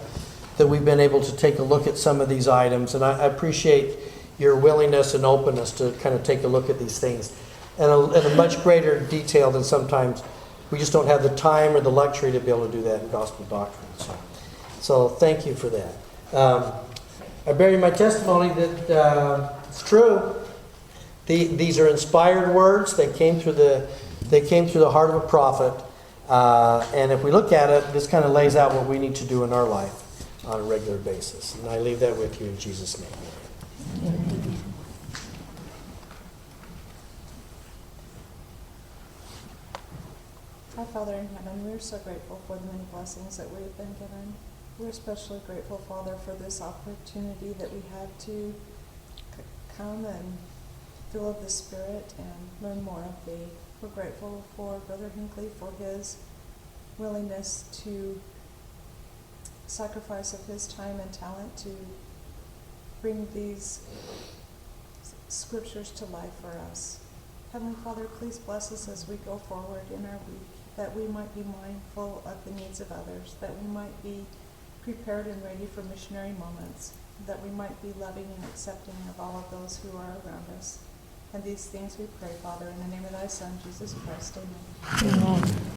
that we've been able to take a look at some of these items, and I appreciate your willingness and openness to kind of take a look at these things in a much greater detail than sometimes we just don't have the time or the luxury to be able to do that in gospel doctrine. So thank you for that. I bear you my testimony that it's true. These are inspired words. They came through the heart of a prophet. And if we look at it, this kind of lays out what we need to do in our life on a regular basis. And I leave that with you in Jesus' name. Amen. Our Father in heaven, we are so grateful for the many blessings that we have been given. We're especially grateful, Father, for this opportunity that we had to come and feel of the Spirit and learn more of Thee. We're grateful for Brother Hinckley for his willingness to sacrifice of his time and talent to bring these scriptures to life for us. Heavenly Father, please bless us as we go forward in our week, that we might be mindful of the needs of others, that we might be prepared and ready for missionary moments, that we might be loving and accepting of all of those who are around us. And these things we pray, Father, in the name of thy Son, Jesus Christ. Amen. Amen.